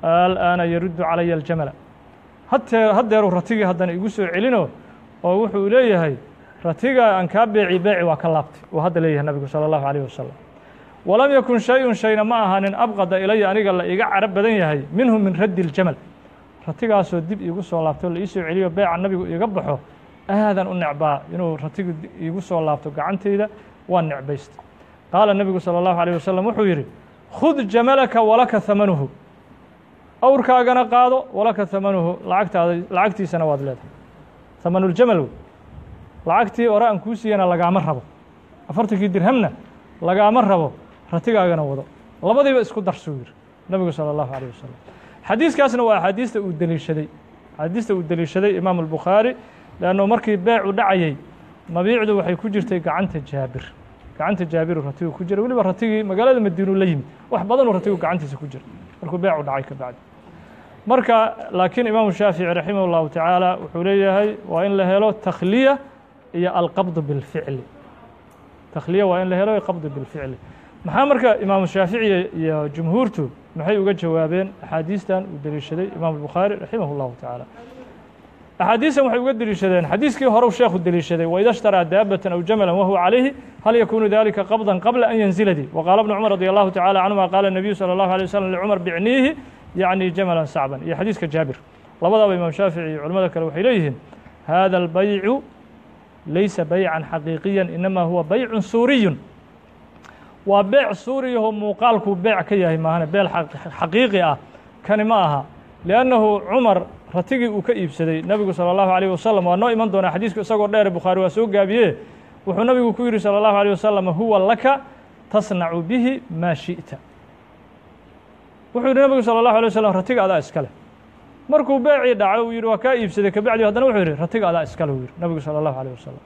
alآana yaruddu calaya aljamala haddeeruu ratigii haddana igu soo celino oo wuxuu leeyahay ratiga aan kaa beeci waa ka laabtay uu hadda leeyahay nabigu salى الlahu عalيه wasalam walam yakun shay-un shayna ma ahaanin abqada ilaya aniga la iga carab badan yahay minhu min raddi اljamal ratigaasoo dib iigu soo laabto la ii soo celiyo beeca nabigu iga baxo aadan u necbaa inuu ratigu iigu soo laabto gacantayda waa necbaysta qaala nebigu salى الlahu عalيه wasalam wuxuu yidhi khud jamalaka walaka hamanuhu awrkaagana qaado walaka hamanuhu lacagtiisana waad leedahay hamanuljamal lacagtii ore aan kuu siiyana lagaama rabo 40kii dirhamna lagaama rabo ratigaagana wado labadiiba isku darsuu yidhi nabigu salى الlahu عalيه wasalam xadiiskaasna waa axaadiista uu deliishaday imaamu الbukhaari leannu markii beecu dhacayey mabiicdu waxay ku jirtay gacanta jaabir ratigu ku jira weliba ratigii magaalada madiinu la yimid wax badanuu ratigu gacantiisa ku jira markuu beecu dhacay ka bacdi marka laakiin imaamu shaafici raximah اllahu tacaala wuxuu leeyahay waa in la helo takhliya iyo alqabd bilficli takhliya waa in la helo qabd bilficli maxaa marka imaamu shaafici iyo jumhuurtu maxay uga jawaabeen axaadiistan uu deliishaday imaamu الbukhaari raximah اllahu tacaala أxaadiiثan waxay uga deliishadeen xadiiskii hore sheekhu deliishaday وإida اشhtarىa daabaة أو jamلا وهuوa عalayhi hal yakunu dalika qabضا qabla an yanzila dي وqاala بن cمر radي الlahu taعalى canهuma qaala النabiyu slى الlaه عليه وsلم لcmر bicniihi yaعni jamلا sacban iyo xadiiska jaabir labadaba imaam shaafici iyo culamada kale waxay leeyihiin hada الbaycu laysa bayعa xaqiiqiya inama huwa baycu suuriyu waa beec suuriyaho muuqaalkuu beec ka yahay maahane beel xaqiiqi ah kani ma aha لأnnahu cumar ratigii uu ka iibsaday nabigu salى الlahu عalيه wasalam waa noo iman doonaa xadiisku isagoo dheere bukhaari waa soo gaabiye wuxuu nabigu ku yihi salى الlahu عalيه wasalam huwa laka tasnacu bihi maa shiئta wuxuu yihi nabigu salى الlahu عalيه wasalam ratiga adaa iskale markuu beecii dhacay uu yihi waa kaa iibsaday kabacdi haddana wuxuu yihi ratiga adaa iskale uu yihi nabigu salى الlahu عalيه wasalam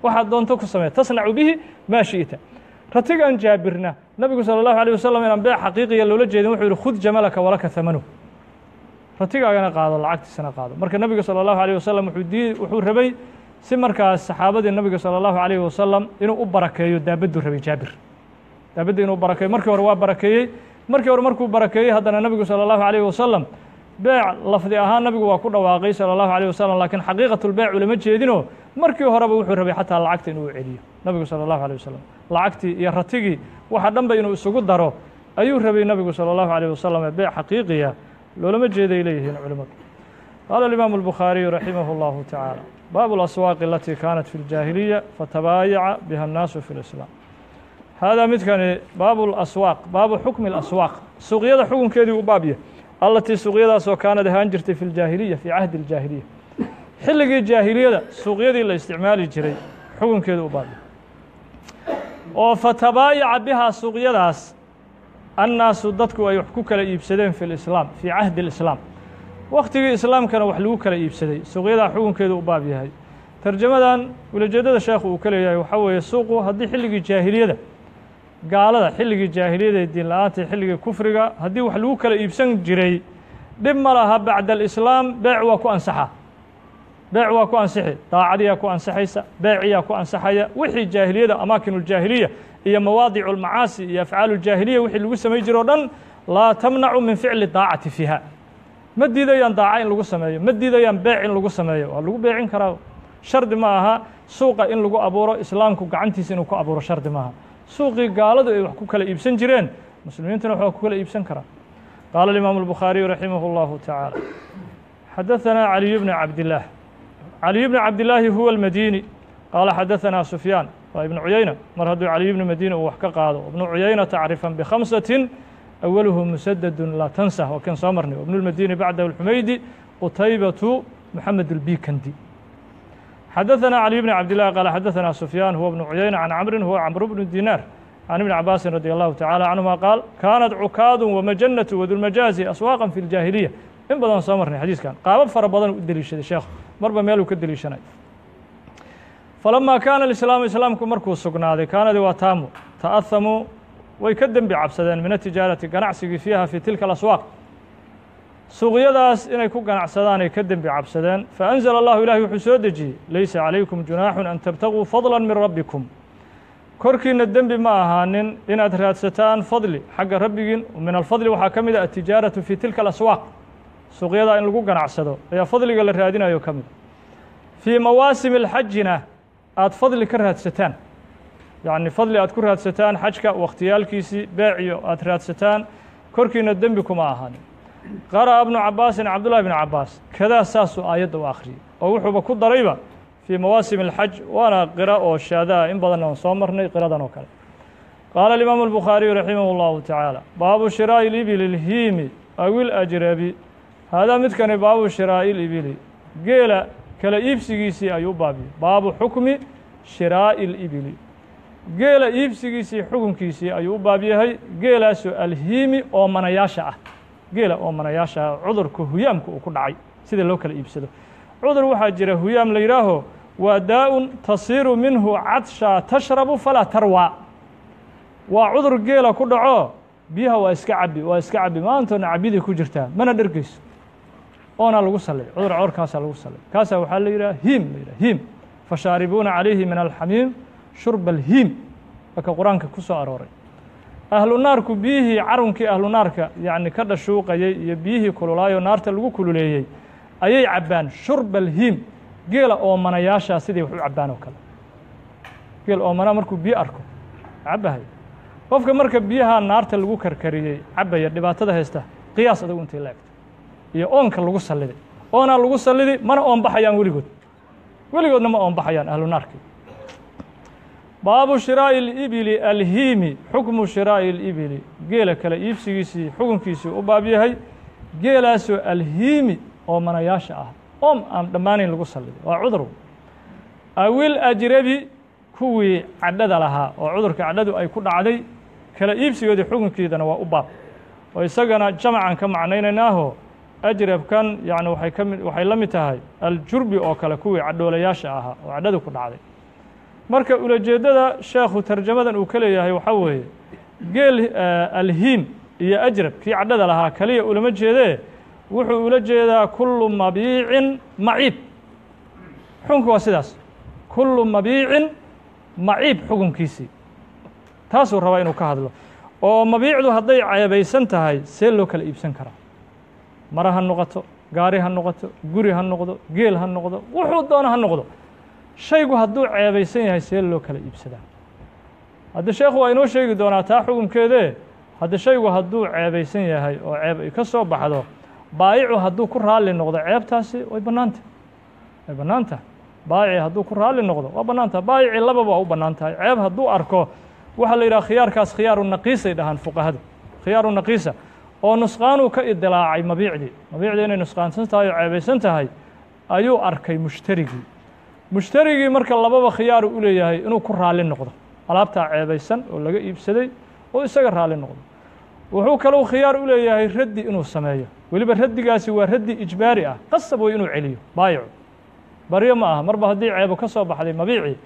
waxaad doonto ku samee tasnacu bihi maa shiئta ratigan jaabirna nabigu salى الlahu عalيه wasalam inaan beec xaqiiqiya loola jeedin wuxuu yihi khud jamalaka walaka hamanu ratigaagana qaado lacagtiisana qaado marka nabiga salى الlahu عalيه wasalam wuxuu rabay si markaas saxaabadii nabiga salى الlahu عalيه wasalam inuu u barakeeyo daabaduu rabay jaabir daabadda inuu barakeeyo markii hore waa barakeeyey markii hore markuu barakeeyey haddana nabigu salى الlahu عalيه wasalam beec lafdi ahaan nabigu waa ku dhawaaqay salى الlahu عalيه wasalam lakiin xaqiiqatulbeec ulama jeedinoo markii horeba wuxuu rabay xataa lacagta inuu celiyo nabigu salى الlahu عalيه wasalam lacagtii iyo ratigii waxa dhanba inuu isugu daro ayuu rabay nabigu salى الlahu عalيه wasalam beec xaqiiqiya loolama jeeday leeyihiin culimadu qaala الimaamu الbukhaariyu raximah اllahu taعaalى baabu اlaswaaqi alatii kaanat fi اljaahiliya fatabaayaca biha الnaasu fi اlislaam haadaa midkani baabu اlaswaaq baabu xukmi اlaswaaq suuqyada xukunkeedii u baabya allatii suuqyadaasoo kaanad ahaan jirtay fi اljaahiliya fii cahdi اljaahiliya xilligii jaahiliyada suuqyadii la isticmaali jiray xukunkeedu u baabya oo fatabaayaca bihaa suuqyadaas annaasu dadku ay wax ku kala iibsadeen fi lislaam fii cahdi اlislaam wakhtigii islaamkana wax lagu kala iibsaday suuqyadaa xukunkeedu u baab yahay tarjamadan ulajeedada sheekhu uu ka leeyahay waxaa weeye suuqu haddii xilligii jaahiliyada gaalada xilligii jaahiliyada ee diin la-aanta xilligii kufriga haddii wax lagu kala iibsan jiray dhib ma laha bacda alislaam beec waa ku ansaxa beec waa ku ansixi daacadiyaa ku ansaxaysa beeciyaa ku ansaxaya wixii jaahiliyada amaakin uljaahiliya iyo mawaadicu اlmacaasi iyo afcaalu اljaahiliya wixii lagu samay jiro o dhan laa tamnacu min ficli daacati fiiha ma diidayaan daaca in lagu sameeyo ma diidayaan beec in lagu sameeyo waa lagu beecin karaa shardi ma aha suuqa in lagu abuuro islaamku gacantiisa inuu ku abuuro shardi maaha suuqii gaaladu ay wax ku kala iibsan jireen muslimiintuna wax ku kala iibsan karaa qaala الimaamu الbukhaariyu raximah اllahu taعaalى xadaثanaa caliy bni cabdillaah caliy bni cabdillaahi huwa اlmadini qaala xadaثanaa sufyaan waa ibnu cuyayna mar hadduu caliy bni madini uu wax ka qaado ibnu cuyayna tacrifan bkhamsatin awaluhu musadadun laa tansah waa kan soo marnay ibnu اlmadini bacdahu اlxumaydi qutaybatu moxamed اlbikandi xadaثanaa caliy bni cabdillahi qaala xadaثanaa sufyaan huwa ibnu cuyayna can camrin huwa camru bnu dinaar can ibni cabaasin radi allahu tacala canhuma qaal kaanat cukaadu wamajanatu wadulmajaazi aswaaqan fi اljaahiliya in badan soo marnay xadiiskan qaabab fara badan u deliishaday sheekhu marba meeluu ka deliishanay falamaa kaana alislaamu islaamku markuu sugnaaday kaanadii waa taamu ta'ahamuu way ka dembi cabsadeen min atijaarati ganacsigii fiiha fii tilka alaswaaq suuqyadaas inay ku ganacsadaan ay ka dembi cabsadeen faanzala allahu ilahi wuxuu soo dejiyey laysa calaykum junaaxun an tabtaguu fadla min rabbikum korkiina dembi ma ahaanin inaad raadsataan fadli xagga rabbigiin min alfadli waxaa ka mid a atijaaratu fii tilka alaswaaq suuqyadaa in lagu ganacsado ayaa fadliga la raadinayo ka mid fii mawaasimi alxajina aad fadli ka raadsataan yacni fadli aad ku raadsataan xajka wakhtiyaalkiisii beeciyo aad raadsataan korkiina dembi kuma ahaanin qara'a bnu cabaasin cabdullahi bni cabaas kadaa saasuu aayadda u akhriyey oo wuxuuba ku darayba fii mawaasim alxaj waana qira oo shaadaa in badanna aan soo marnay qiradan oo kale qaala alimaamu albukhaariyu raximah اllahu tacaala baabu shiraa'i libili lhiimi aw ilajrabi haadaa midkani baabu shiraa'i libili geela kala iibsigiisii ayuu u baabiyey baabu xukmi shiraa'i libili geela iibsigiisii xukunkiisii ayuu u baab yahay geelaasoo alhiimi oo manayaasha ah geela oo manayaasha ah cudurka huyaamka uu ku dhacay sida loo kala iibsado cudur waxaa jira huyaam la yidhaaho waa daa-un tasiiru minhu cadshaa tashrabu falaa tarwaa waa cudur geela ku dhaco biyaha waa iska cabi maantoona cabidii ku jirtaa mana dhergeyso oona lagu sallay cudur coorkaasaa lagu sallay kaasaa waxaa la yidhaha hiim fashaaribuuna calayhi min alxamiim shurba alhiim marka qur-aanka ku soo arooray ahlu naarku biyihii carunkii ahlu naarka yacni ka dhashuuqayey iyo biyihii kululaayoo naarta lagu kululeeyey ayay cabbaan shurba alhiim geela oomanayaashaa siday wax u cabbaan oo kale geel oomana markuu biyo arko cabbahay qofka marka biyaha naarta lagu karkariyey cabbaya dhibaatada haysta qiyaas adagu intay la egto iyo oonka lagu salliday oonaa lagu sallidi mana oonbaxayaan weligoodna ma oonbaxayaan ahlu naarkii baabu shiraa'i alibili alhiimi xukmu shiraa'i alibili geela kale iibsigiisii xukunkiisii u baab yahay geelaasoo alhiimi oomanayaasha ah oom aan dhammaanayn lagu salliday waa cudur awil ajrabi kuwii cadhada lahaa oo cudurka cadhadu ay ku dhacday kala iibsigoodii xukunkiidana waa u baab oo isagana jamacan ka macnaynaynaahoo ajrabkan yacni waxay la mid tahay aljurbi oo kale kuwii cadhoolayaasha ahaa oo cadhadu ku dhacday marka ulajeeddada sheekhu tarjamadan uu ka leeyahay waxaa weeye geel alhiim iyo ajrab kii cadhada lahaa kaliya ulama jeedee wuxuu ula jeedaa kullu mabiicin maciib xukunku waa sidaas kullu mabiicin maciib xukunkiisii taasuu rabaa inuu ka hadlo oo mabiicdu hadday ceebaysan tahay see loo kala iibsan karaa mara ha noqoto gaari ha noqoto guri ha noqdo geel ha noqdo wuxuu doono ha noqdo shaygu hadduu ceebaysan yahay see loo kala iibsadaa hadda sheekhu waa inoo sheegi doonaa taa xukunkeedee hadda shaygu hadduu ceebaysan yahay oo ceeb ay ka soo baxdo baayicu hadduu ku raalli noqdo ceebtaasi way bannaan tahay baayici hadduu ku raalli noqdo waa bannaan tahay baayicii lababa waa u bannaan tahay ceeb hadduu arko waxaa la yidhaha khiyaarkaas khiyaaru naqiisay dhahaan fuqahadu khiyaaru naqiisa oo nusqaanuu ka idilaacay mabiicdii inay nusqaansan tahay oo ceebaysan tahay ayuu arkay mushtarigii marka lababa khiyaaru u leeyahay inuu ku raalli noqdo alaabtaa ceebaysan oo laga iibsaday oo isaga raalli noqdo wuxuu kalou khiyaar u leeyahay raddi inuu sameeyo weliba raddigaasi waa raddi ijbaari ah qasab way inuu celiyo baayicu baryo ma aha marba haddii ceebo ka soo baxday mabiicii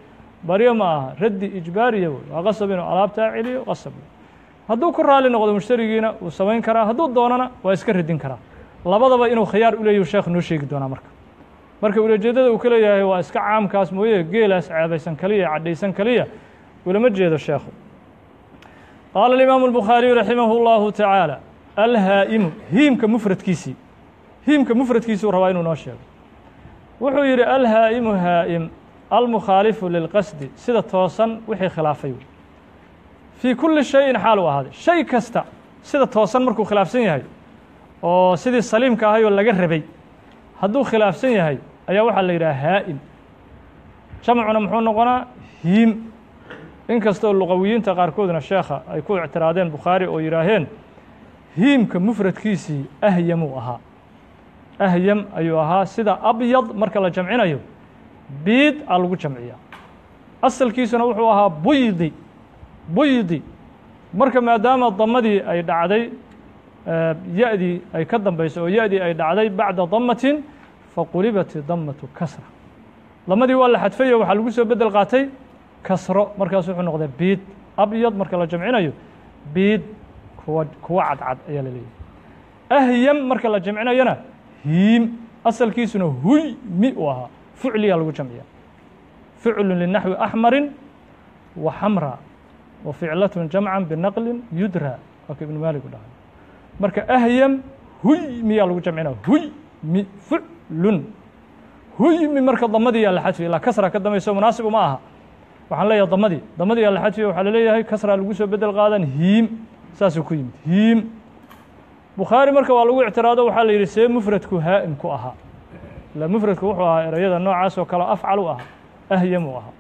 baryo ma aha raddi ijbaariya wey waa qasab inuu alaabtaa celiyo qasab hadduu ku raalli noqdo mushtarigiina wuu samayn karaa hadduu doonana waa iska radin karaa labadaba inuu khiyaar u leeyahu sheekh noo sheegi doonaa marka ulajeeddada uu ka leeyahay waa iska caamkaas mooye geelaas ceebaysan kaliya cadhaysan kaliya ulama jeedo sheekhu qaala alimaamu albukhaariyu raximahu اllahu tacaala alhaa'imu hiimka mufradkiisuu rabaa inuu noo sheego wuxuu yidhi alhaa'imu haa'im almukhaalifu lilqasdi sida toosan wixii khilaafay fii kulli shayin xaal uu ahaaday shay kasta sida toosan markuu khilaafsan yahay oo sidii saliimka ahayoo laga rabay hadduu khilaafsan yahay ayaa waxaa la yidhaha haa'im jamcuna muxuu noqonaa hiim inkastoo luqawiyiinta qaarkoodna sheekha ay ku ictiraadeen bukhaari oo yidhaaheen hiimka mufradkiisii ahyamuu ahaa ahyam ayuu ahaa sida abyad marka la jamcinayo biid aa lagu jamciyaa asalkiisuna wuxuu ahaa buydi marka maadaama damadii ay dhacday ya-dii ay ka dambayso oo ya-dii ay dhacday bacda damatin faqulibat damatu kasra damadii waa la xadfayo waxaa lagu soo bedel qaatay kasro markaas wuxuu noqday biid abyad marka la jamcinayo biid kuwa cadcad ayaa la leeyahay ahyam marka la jamcinayana hiim asalkiisuna huymi uu ahaa fucliyaa lagu jamciya ficlu linaxwi axmarin wa xamra wa ficlatun jamcan binaqlin yudra waaka ibnu maalik u dhahay marka ahyam huymiyaa lagu jamcina huymi fuclun huymi marka damadii yaa la xadfiya ilaa kasra ka dambayso munaasibu ma aha waxaan leeyahay damadii yaa la xadfiya waxaa la leeyahay kasra lagu soo bedel qaadan hiim saasuu ku yimid hiim bukhaari marka waa lagu ictiraado waxaa la yidhi see mufradku haa'im ku ahaa ila mufradku wuxuu ahaa erayada noocaas oo kale afcal u ahaa ahyam u ahaa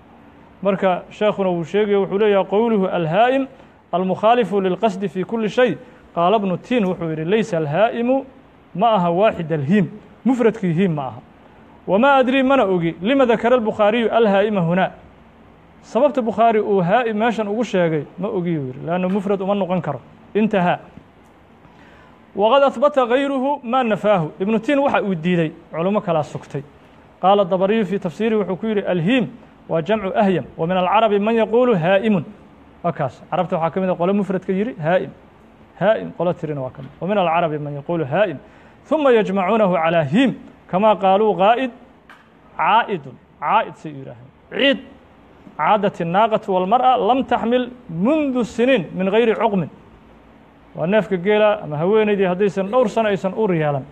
marka sheekhuna wuu sheegaya wuxuu leeyahay qowluhu alhaa'im almukhaalifu lilqasdi fi kuli shay qaala bnu tin wuxuu yidhi laysa alhaa'imu ma aha waaxid alhiim mufradkii hiim ma aha wamaa adrii mana ogi lima dakara albukhaariyu alhaa'ima hunaa sababta bukhaari uu haa'im meeshan ugu sheegay ma ogiyuu yidhi leanna mufrad uma noqon karo intahaa waqad ahbata gayruhu maa nafaahu ibnu tin waxa uu diiday culummo kalaa sugtay قال الضبري في تفسيره وحكير الهيم وجمع أهيم ومن العرب من يقول هائم وكاس عربت حاكمين قول مفرد كيري هائم هائم قول ترين وكم ومن العرب من يقول هائم ثم يجمعونه على هيم كما قالوا غائد عائد سيره عيد عادت الناقة والمرأة لم تحمل منذ السنين من غير عقم والنفك قيلة أما هوينيدي هديسن دور سنة أيسن أوريالا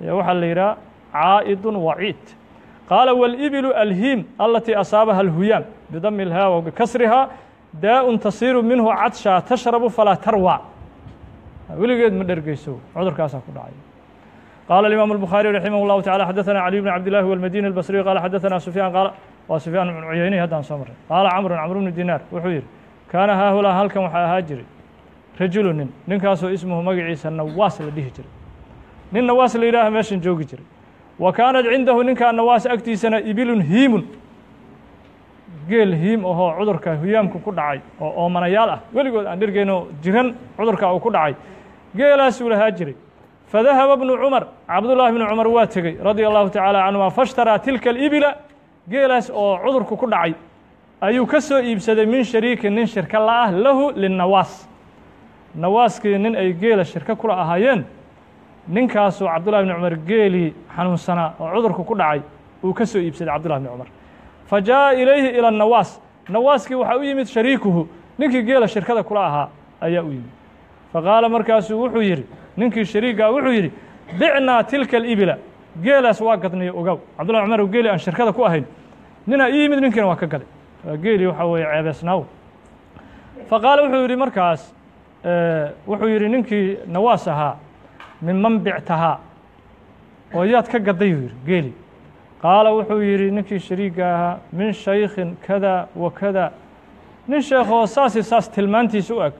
يوحى الليرة عائد وعيد قال والإبل الهيم التي أصابها الهيام بضم الهاء وبكسرها داء تصير منه عطشا تشرب فلا تروى ولقيت من درقيسو عذر كاسا كدعي قال الإمام البخاري رحمه الله تعالى حدثنا علي بن عبد الله والمديني البصري قال حدثنا سفيان قال وسفيان بن عيينة هذا صمر قال عمرو بن دينار وحوير كان هؤلاء هلكم وهاجري رجل نكاسو اسمه مقعيس النواس الذي هجري نين نواس اللي إله ماشين جوجي جري وكانت عنده نين كان نواس أكتي سنة إبل هيم قيل هيم وهو عذرك هيامك كدعي أو منياله ولقوا أن نرجعنا جيران عذرك أو كدعي قيل أسول هاجري فذهب ابن عمر عبد الله بن عمر واتقي رضي الله تعالى عنه فاشترى تلك الإبل قيل أو عذرك كدعي أيو كسو يبسد من شريك نين شركة الله له للنواس نواس كنين أي قيل الشركة كلها أهايين ninkaasoo cabdullahi bni cumar geelii xanuunsanaa oo cudurku ku dhacay uu ka soo iibsaday cabdullahi bni cumar fa jaa'a ilayhi ila annawaas nawaaskii waxaa u yimid shariikuhu ninkii geela shirkada kula ahaa ayaa u yimid faqaala markaasuu wuxuu yidhi ninkii shariigaa wuxuu yidhi bicnaa tilka alibila geelaas waa gadnayo ogow cabdullahi cumar geeli aan shirkada ku ahayn ninaa ii yimid ninkiina waa ka gaday waa geelii waxaa weeye ceebeesnaaw faqaala wuxuu yidhi markaas wuxuu yidhi ninkii nawaas ahaa ممن بعتها ويات كقضير قيلي قال وحويري نكي شريكها من شيخ كذا وكذا من شيخ ساسي ساس تلمانتي سوءك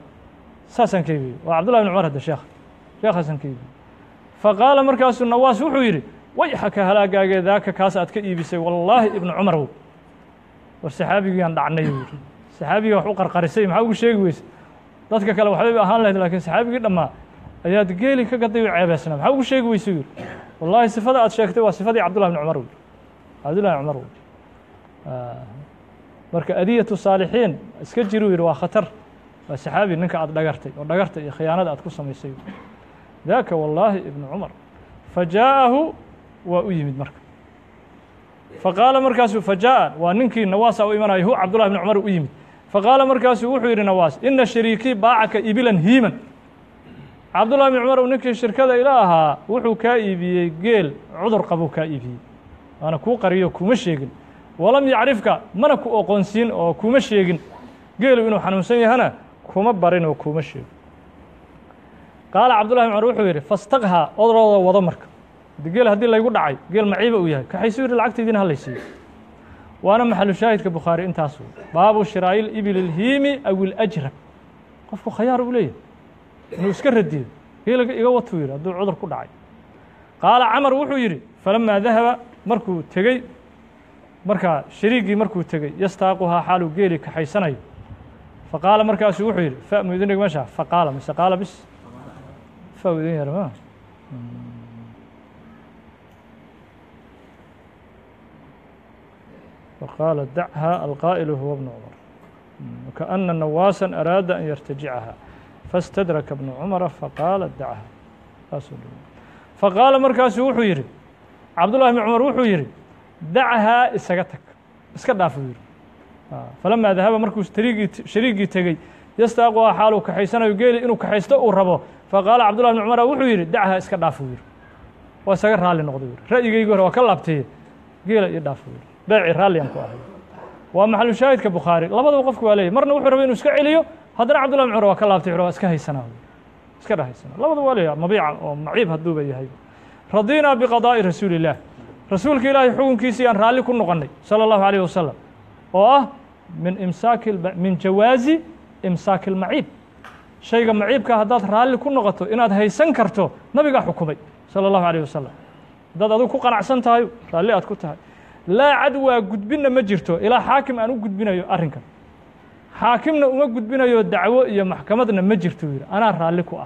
ساسا كيبي وعبد الله بن عمر هذا شيخ حسن كيبي فقال مركز النواس وحويري ويحك هلاقا ذاك كاسات كيبي والله ابن عمر هو والسحابي كان دعني يوري سحابي وحو قرقرسي محاوق شيء ويس dadka kale waxay ahaan lahayd laakiin saxaabigi dhamaa ayaad geeli ka gaday ceebaysna waxa uu sheegay waysu wallahi sifada aad sheegtay waa sifadii Abdullah ibn Umar marka adiyatu saalihiin iska jiru yiri waa khatar waa saxaabi ninka aad dhagartay oo dhagartay iyo khiyaanada aad ku sameysay daaka wallahi ibn Umar fajaahu wa uyimid marka faqala markaasu fajaa waa ninkii nawaas oo imanay hu Abdullah ibn Umar uyimid faqala markaasu wuxuu yiri nawaas inna shariiki baacaka ibilan hiiman عبد الله بن عمر ونكي الشركة إلها وحو كايبي جيل عذر قبو كايبي أنا كو قريو كو مشيقن ولم يعرفك من كو أقنسين أو كو مشيقن جيلو إنو حنوسين هنا كو مبارين وكو مشيقن قال عبد الله بن عمر وحو يري فاستقها أضر وضمرك دي جيل هدي اللي يقول دعي جيل معيبة وياها كحيسو يري العقد دين هلا يسير وأنا محل شاهد كبخاري انتاسو باب شراء الإبل الهيمي أو الأجرب قفكو خيار وليه إنه يسكر الدين يقوى توير هذا العذر كل عاي قال عمر وحو يري فلما ذهب مركو تجي مركا شريقي مركو تجي يستاقها حاله جيلي كحيسني فقال مركا وحو يري فأم يدنك مشى فقال مش قال بس فأذن يا رما فقال دعها القائل هو ابن عمر وكأن نواسا أراد أن يرتجعها فاستدرك ابن عمر فقال دعها فقال مركز وحو يري عبد الله بن عمر وحو يري دعها اسكتك اسكت دافو يري فلما ذهب مركز شريقي تجي يستاقوا حاله كحيسنه يقيل انه كحيسته او ربو فقال عبد الله بن عمر وحو يري دعها اسكت دافو يري واسغ رالي نقدو يري رايغيغو waa ka laabtay geela iyo dhaafo yiri baaci raali aan ku ahay waa maxal shaahidka Bukhari labadaba qofku waa leeyahay marna wuxuu rabay inuu iska celiyo haddana Abdullah ibn Umar waa ka laabtay wuxuu iska haysanaa labadaba waa leeyahay mabiica oo maciib haduu yahay radina biqada'i rasuulillah rasuulka ilaahay xukunkiisa aan raali ku noqonay sallallahu alayhi wasallam oo ah min jawaazi imsaak al-maciib shayga maciibka hadaad raali ku noqoto inaad haysan karto nabiga xukumay sallallahu alayhi wasallam dad adu ku qanacsan tahay raali aad ku tahay لا عدوى قدبنا مجرته إلى حاكم أنو قدبنا يو أرنك حاكمنا وما قدبنا يو الدعوة يا محكمتنا مجرته أنا رالكو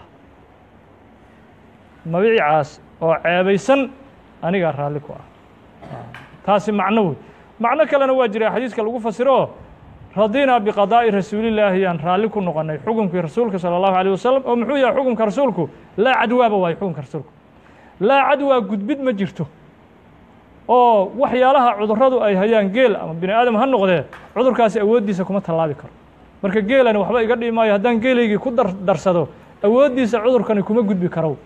مبيعي عاس أو عابيسن أنا رالكو taasi macno wey macno kalena waa jira xadiiska lagu fasiro radina biqadaa'i rasuulillaahi yaan raalli ku noqonay xukunkii rasuulka sala allahu alayh wasalam oo muxuu yahay xukunka rasuulku laa cadwaaba waayo xukunka rasuulku laa cadwaa gudbid ma jirto oo waxyaalaha cudurradu ay hayaan geel ama bini aadam ha noqdee cudurkaasi awooddiisa kuma tallaabi karo marka geelani waxba iga dhibi maayo haddaan geelaygii ku darsado awooddiisa cudurkani kuma gudbi karo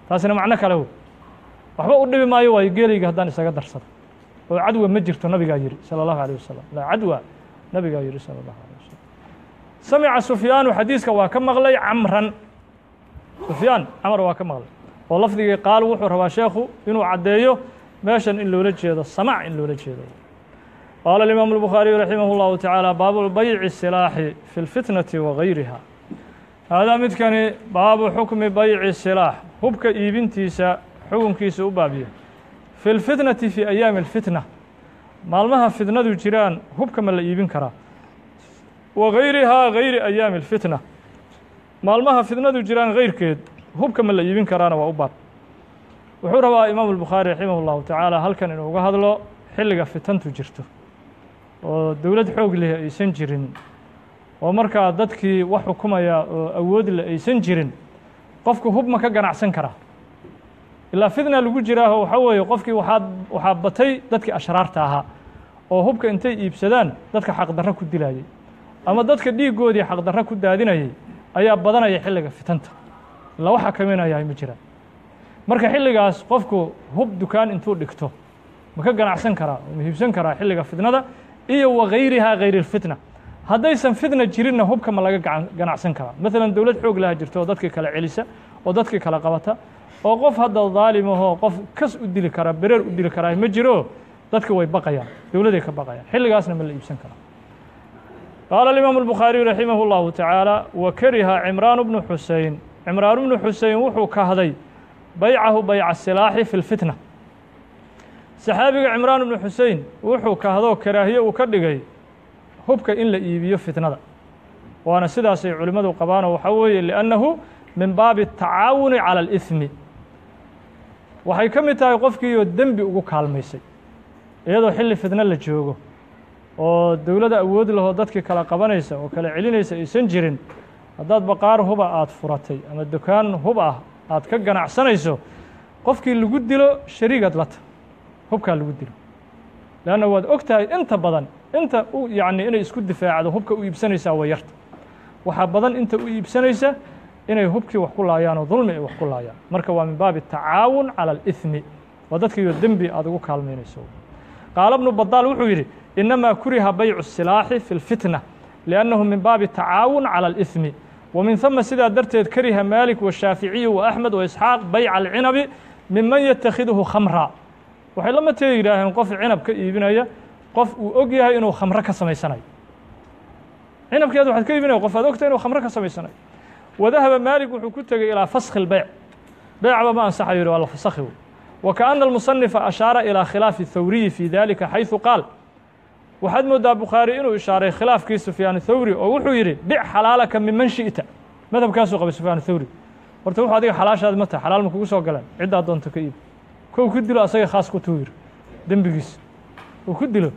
taasina macno kale wey waxba u dhibi maayo waayo geelayga haddaan isaga darsado oo cadwa ma jirto nabigaa yidhi sala allahu alayh wasalam laa cadwa nabigaa yidhi sala allahu alayh wasalam samica sufyaanu xadiiska waa ka maqlay camran sufyaan camar waa ka maqlay oo lafdigii qaal wuxuu rabaa sheekhu inuu caddeeyo meeshan in loola jeedo samac in loola jeedo qaala alimaamu albukhaariyu raximah اllahu tacaala baabu bayci silaaxi fi lfitnati wagayriha haadaa midkani baabu xukmi bayci silaax hubka iibintiisa xukunkiisa u baabiya fi lfitnati fi ayaami alfitna maalmaha fitnadu jiraan hubka ma la iibin karaa wagayrihaa gayri ayaami alfitna maalmaha fitnadu jiraan gayrkeed hubka ma la iibin karaana waa u baab wuxuu rabaa imaamu albukhaari raximah اllahu tacaala halkan inuu uga hadlo xilliga fitantu jirto oo dowlad xoog leh aysan jirin oo markaa dadkii wax xukumaya oo awood leh aysan jirin qofku hub ma ka ganacsan karaa ilaa fitna lagu jiraaho waxaa weeye qofkii waxaa batay dadkii ashraarta ahaa oo hubka intay iibsadaan dadka xaqdarro ku dilayay ama dadka dhiiggoodii xaqdarro ku daadinayay ayaa badanaya xilliga fitanta ila waxa kaminayaa ma jiraan marka xilligaas qofku hub dukaan intuu dhigto ma ka ganacsan karaa ma hiibsan karaa xilliga fitnada iyo wagayrihaa gayri lfitna haddaysan fitna jirinna hubka ma laga ganacsan karaa maalan dowlad xoog laha jirto oo dadkii kala celisa oo dadkii kala qabata oo qof hadda daalim ahoo qof kas u dili kara bereer u dili karaa ma jiro dadka way baqayaan dowladay ka baqayaan xilligaasna ma la iibsan karaa qaala alimaamu albukhaariyu raximah اllahu tacaala wa kariha cimraan bnu xusein cimraan bnu xusein wuxuu kahday baycahu bayca silaaxi fi lfitna saxaabiga cimraan bnu xusein wuxuu kahdoo karaahiye uu ka dhigay hubka in la iibiyo fitnada waana sidaasay culimmadu qabaanoo waxaa weeye liannahu min baabi atacaawuni cala alihmi waxay ka mid tahay qofkiioo dembi ugu kaalmaysay iyadoo xilli fitno la joogo oo dowladda awood lahoo dadkii kala qabanaysa oo kala celinaysa aysan jirin haddaad baqaar huba aada furatay ama dukaan hub ah aad ka ganacsanayso qofkii lagu dilo shariigad lata hubkaa lagu dilo leanna waad og tahay inta badan inta yacni inay isku difaacdo hubka u iibsanaysaa way yarta waxaa badan inta u iibsanaysa inay hubkii wax ku laayaan oo dulmi ay wax ku laayaan marka waa min baabi atacaawun cala alihmi waa dadkiiyo dembi aad ugu kaalmaynayso qaala bnu badaal wuxuu yidhi inamaa kuriha baycu silaaxi fi lfitna liannahu min baabi atacaawun cala alihmi ومن ثم sidaa darteed kariha malik والshaaficiي وأحmed وإسxaaq bayc الcinabi miman yتakiduhu khamra waxay la matee yidhaaheen qof cinab ka iibinaya qof uu og yahay inuu khamro ka samaysanayo cinabkeeda waxaad ka iibinaya qof aad ogtahay inuu khamro ka samaysanayo wadahaba malik wuxuu ku tegey ilىa faskhi الbeyc beecba ma ansaxayo yihi waa la fasakhi wey وkaأna الmuصنifa ashaara ilىa khilaafi الthawriyi fi dalika xayثu qaal waxaad moodaa bukhaari inuu ishaaray khilaafkii sufyaan thawri oo wuxuu yidhi bic xalaalaka miman shi'ta madhabkaasuu qabay sufyaan thawri horta wuxuu adiga xalaashaad ma tahay xalaal ma kugu soo galeen ciddaa doonta ka iib kow ku dilo asaga khaas ku tuu yidhi dembigiisa uu ku dilo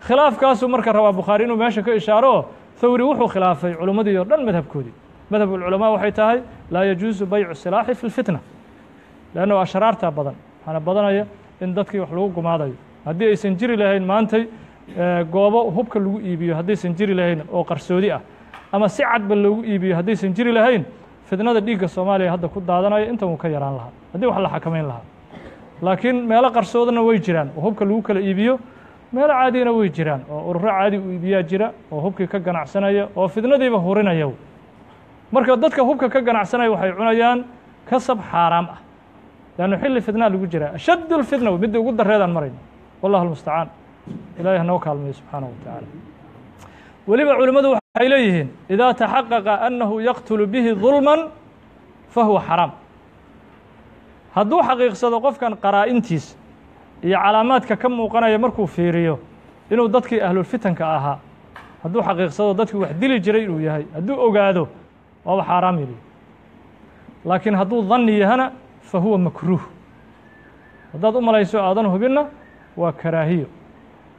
khilaafkaasuu marka rabaa bukhaari inuu meesha ka ishaaro thawri wuxuu khilaafay culimmadii oo dhan madhabkoodii madhab ulculamaa waxay tahay laa yajuusu baycu silaaxi fi lfitna leanna waa ashraartaa badan waxaana badanaya in dadkii wax lagu gumaadayo haddii aysan jiri lahayn maantay goobo hubka lagu iibiyo haddaysan jiri lahayn oo qarsoodi ah ama si cadba loogu iibiyo haddaysan jiri lahayn fitnada dhiigga soomaaliya hadda ku daadanaya intan wuu ka yaraan lahaa haddii wax la xakamayn lahaa laakiin meelo qarsoodana way jiraan oo hubka lagu kala iibiyo meelo caadiyana way jiraan oo ururo caadi u iibiyaa jira oo hubkii ka ganacsanaya oo fitnadiiba hurinaya marka dadka hubka ka ganacsanaya waxay cunayaan kasab xaaraam ah leannu xilli fitnaa lagu jiraa ashaddu lfitna midda ugu dareedaan marayno wallahu almustacaan ilahay hanoo kaalmayo subxaanaه wa tacaala weliba culimmadu waxay leeyihiin idaa taxaqaqa annahu yaqtulu bihi dulman fahuwa xaraam hadduu xaqiiqsado qofkan qaraa'intiisa iyo calaamaadka ka muuqanaya markuu fiiriyo inuu dadkii ahlulfitanka ahaa hadduu xaqiiqsado dadkii wax dili jiray inuu yahay hadduu ogaado waaba xaaraam yidhi laakiin hadduu danni yahana fahuwa makruuh haddaad u malayso aadan hubinna waa karaahiyo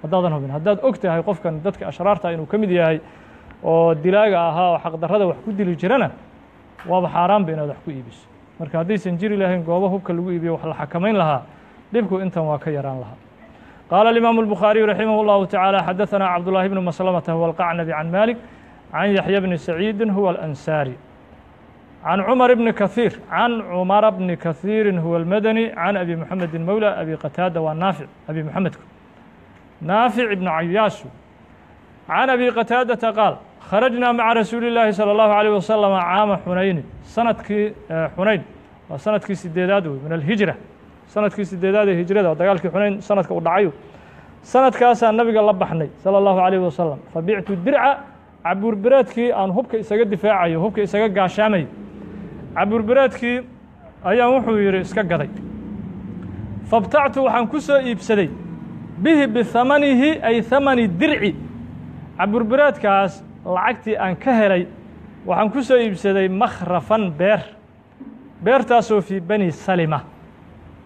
haddaadan hubin haddaad og tahay qofkan dadka ashraarta inuu ka mid yahay oo dilaaga ahaa oo xaqdarrada wax ku dili jirana waaba xaaraanba inaad wax ku iibiso marka haddaysan jiri lahayn goobo hubka lagu iibiyo wax la xakamayn lahaa dhibku intan waa ka yaraan lahaa qaala alimaamu الbukhaariyu raximah اllahu taعaalى xadaثana cabdullaahi bnu maslamata huwa alqacnabi can malik can yaxya bni saciidi huwa alansaari can cumar bni kahiir can cumara bni kahiiri huwa almadani can abi muxamedi mowla abi qataada waa naafic abi muxamedku naafic ibnu cayaasu can abi qataadata qaal kharajnaa maca rasuuli اllaahi salى اllahu عalيه wasalam caama xunayni sanadkii xunayn waa sanadkii sideedaad wey min alhijra sanadkii sideedaad ee hijrada oo dagaalkii xunayn sanadka u dhacayo sanadkaasaa nabiga la baxnay salى اllahu عalيه wasalam fabictu dirca cabuurbereedkii aan hubka isaga difaacayo hubka isaga gaashaamayo cabuurbereedkii ayaan wuxuu yidhi iska gaday fabtactu waxaan ku soo iibsaday bihi bihamanihi ay hamani dirci cabuurbereedkaas lacagtii aan ka helay waxaan ku soo iibsaday makhrafan beertaasoo fii bani salima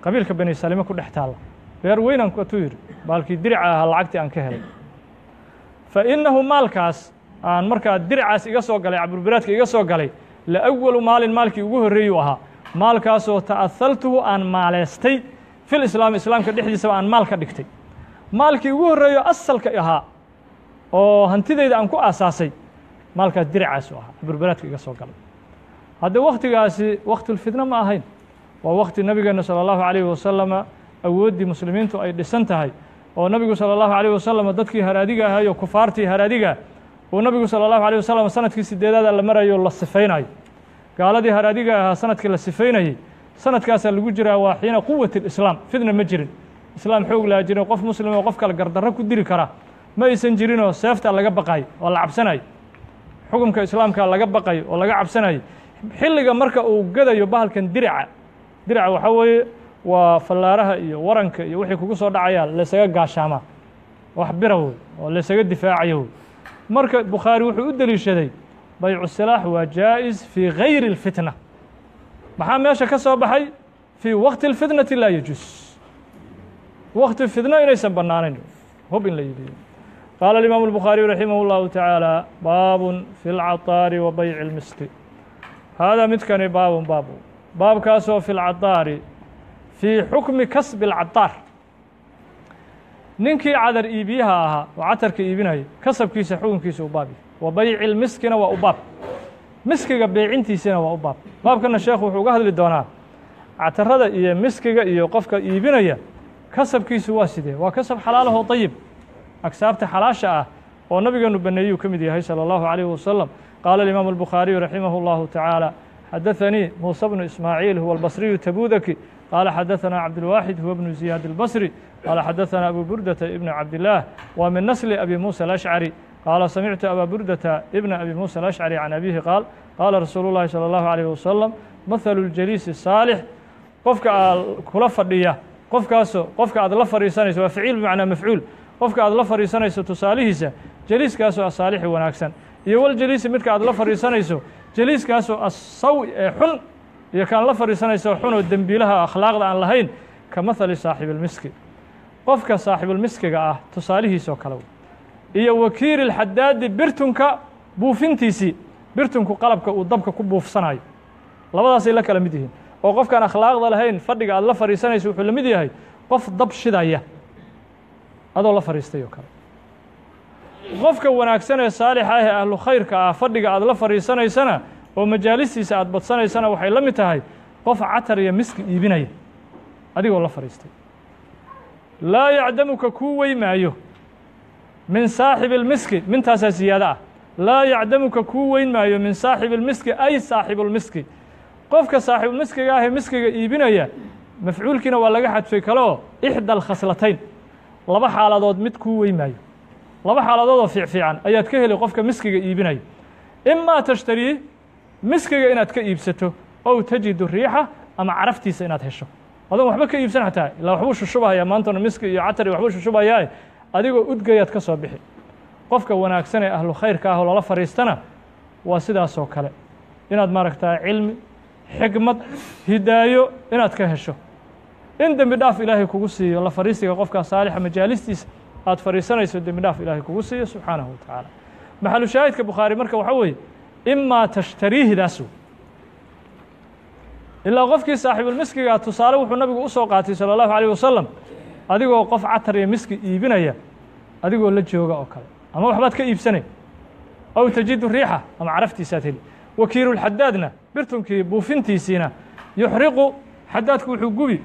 qabiilka bani salima ku dhex taalla beer weynaan katuu yidhi baalkii dirica ahaa lacagtii aan ka helay fa innahu maalkaas aan markaa diricaas iga soo galay cabuurbereedka iga soo galay la awalu maalin maalkii ugu horreeyuu ahaa maalkaasoo ta'ahaltuhu aan maaleystay fil islaami islaamka dhexdiisaba aan maal ka dhigtay maalkii ugu horreeyo asalka ahaa oo hantidayda aan ku aasaasay maalkaas diricaasu ahaa cabuurbereedka iga soo galay haddee wakhtigaasi waktulfitna ma ahayn waa wakti nabigeenna salى اllahu عalayhi wasalama awooddii muslimiintu ay dhisan tahay oo nabigu salى اllahu عalيه wasalam dadkii haraadiga ahayo kufaartii haraadiga uu nabigu salى اllahu عalيه wasalam sanadkii sideedaada la marayo la sifaynayo gaaladii haraadiga ahaa sanadkii la sifaynayey sanadkaasaa lagu jiraa waa xiina quwati اlislaam fidna ma jirin islaam xoog laa jirin qof muslim oo qof kale gardarro ku dili kara ma aysan jirinoo seeftaa laga baqayo oo la cabsanayo xukumka islaamka laga baqayo oo laga cabsanayo xilliga marka uu gadayo bahalkan dirica waxaa weeye waa fallaaraha iyo waranka iyo wixii kugu soo dhacayaa laysaga gaashaamaa wax bira wey oo laysaga difaacayo wey marka bukhaari wuxuu u deliishaday baycu silaax waa jaa'is fii gayri اlfitna maxaa meesha ka soo baxay fii waqti اlfitnati laa yajuus waqti fitno inaysan bannaanayn hub in la yibiyo qaala alimaamu الbukhaariyu raximah اllahu taعaalى baabun fi اlcaطaari wa bayci اlmiski haadaa midkani baabun baabkaasoo fi اlcaطaari fii xukmi kasbi اlcaطaar ninkii cadar iibiyaha ahaa oo catarka iibinaya kasabkiisa xukunkiisa u baab wa bayci اlmiskina waa u baab miskiga beecintiisina waa u baab baabkana sheekhu wuxuu uga hadli doonaa catarada iyo miskiga iyo qofka iibinaya kasabkiisu waa sidee waa kasab xalaalahoo dayib agsaabta xalaasha ah oo nabigeenu baneeyuu ka mid yahay salى اllahu عalيhi wasalam qaala alimaamu الbukhaariyu raximah اllahu taعaalى xadaثanii muusى bnu ismaaciil huwa albasriyu tabudaki qaala xadaثana cabdulwaaxid huwa bnu ziyaad اlbasri qaala xadaثana abu burdata ibn cabdillaah wa min nasli abi muusa alashcari qaala samictu abaa burdata ibna abi muusa alashcari can abihi qaal qaala rasuulu llahi salى اllahu عalيh wasalam mahalu اljaliisi saalix qofka aad kula fadhiya qofka aad la fadhiisanayso waa ficiil bimacnaa mafcuul qofka aad la fadhiisanayso tusaalihiisa jaliiskaasoo asaalixi wanaagsan iyo waljaliisi midka aad la fadhiisanayso jaliiskaasoo asawi ee xun iyo kaan la fadhiisanayso xun oo dembiilaha akhlaaqda aan lahayn ka mahali saaxibilmiski qofka saaxibulmiskiga ah tusaalihiisoo kale iyo wakiili lxadaadi birtunka buufintiisii birtunku qalabka uu dabka ku buufsanayo labadaasay la kala mid yihiin oo qofkaan akhlaaqda lahayn fadhiga aad la fadhiisanayso wuxuu la mid yahay qof dab shidaya adoo la fadhiistay oo kale qofka wanaagsan ee saalixa ah ee ahlu khayrka ah fadhiga aad la fadhiisanaysana oo majaalistiisa aad badsanaysana waxay la mid tahay qof catar iyo miski iibinaya adigoo la fadhiistay laa yacdamuka kuu weymaayo min saaxibi اlmiski mintaasaa siyaado ah laa yacdamuka kuu weyn maayo min saaxibi اlmiski ay saaxibulmiski qofka saaxibulmiskiga ah ee miskiga iibinaya mafcuulkiina waa laga xadfay kale oo ixda alkhaslatayn laba xaaladood mid kuu weyn maayo laba xaaladood oo fiicfiican ayaad ka heli qofka miskiga iibinaya imaa tashtarii miskiga inaad ka iibsato ow tajidu riixa ama caraftiisa inaad hesho adoon waxba ka iibsan xataa ilaa waxbuu shushubahayaa maantana miski iyo catari waxbuu shushubahayaa adigoo udgayaad ka soo bixi qofka wanaagsan ee ahlu khayrka ah oo lala fadhiistana waa sidaasoo kale inaad maaragtaa cilmi xikmad hidaayo inaad ka hesho in dembi dhaaf ilaahay kugu siiyo la fadhiistiga qofkaa saalixa majaalistiisa aad fariisanayso dembi dhaaf ilaahay kugu siiyo subxaanahu wa tacaala maxalu shaahidka bukhaari marka waxaa weeye imaa tashtariihidaas ilaa qofkii saaxiibulmiskiga tusaale wuxuu nabigu u soo qaatay salى الlahu عalيه wasalam adigoo qof catar iyo miski iibinaya adigoo la jooga oo kale ama waxbaad ka iibsanay aw tajidu riixa ama caraftiisaad heli wakiirulxadaadna birtunkii buufintiisiina yuxriqu xadaadku wuxuu gubi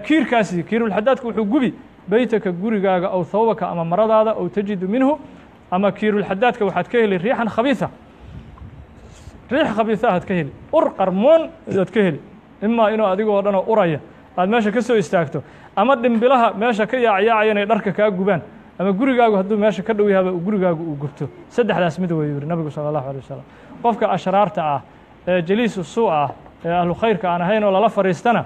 kiirkaasi kiirulxadaadku wuxuu gubi beytaka gurigaaga aw hawbaka ama maradaada aw tajidu minhu ama kiirulxadaadka waxaad ka heli riixan khabiisa riix khabiisa aad ka heli ur qarmoon ayaad ka heli imaa inuu adigoo dhanoo uraya aad meesha ka soo istaagto ama dhimbilaha meesha ka yaacyaacaya inay dharka kaa gubaan ama gurigaagu hadduu meesha ka dhow yahaba gurigaagu uu gubto saddexdaas mid wayuu yihi nabigu salى الlahu عalيه wasalam qofka ashraarta ah ee jaliisu suu ah ee ahlu khayrka aan ahayn oo lala fariistana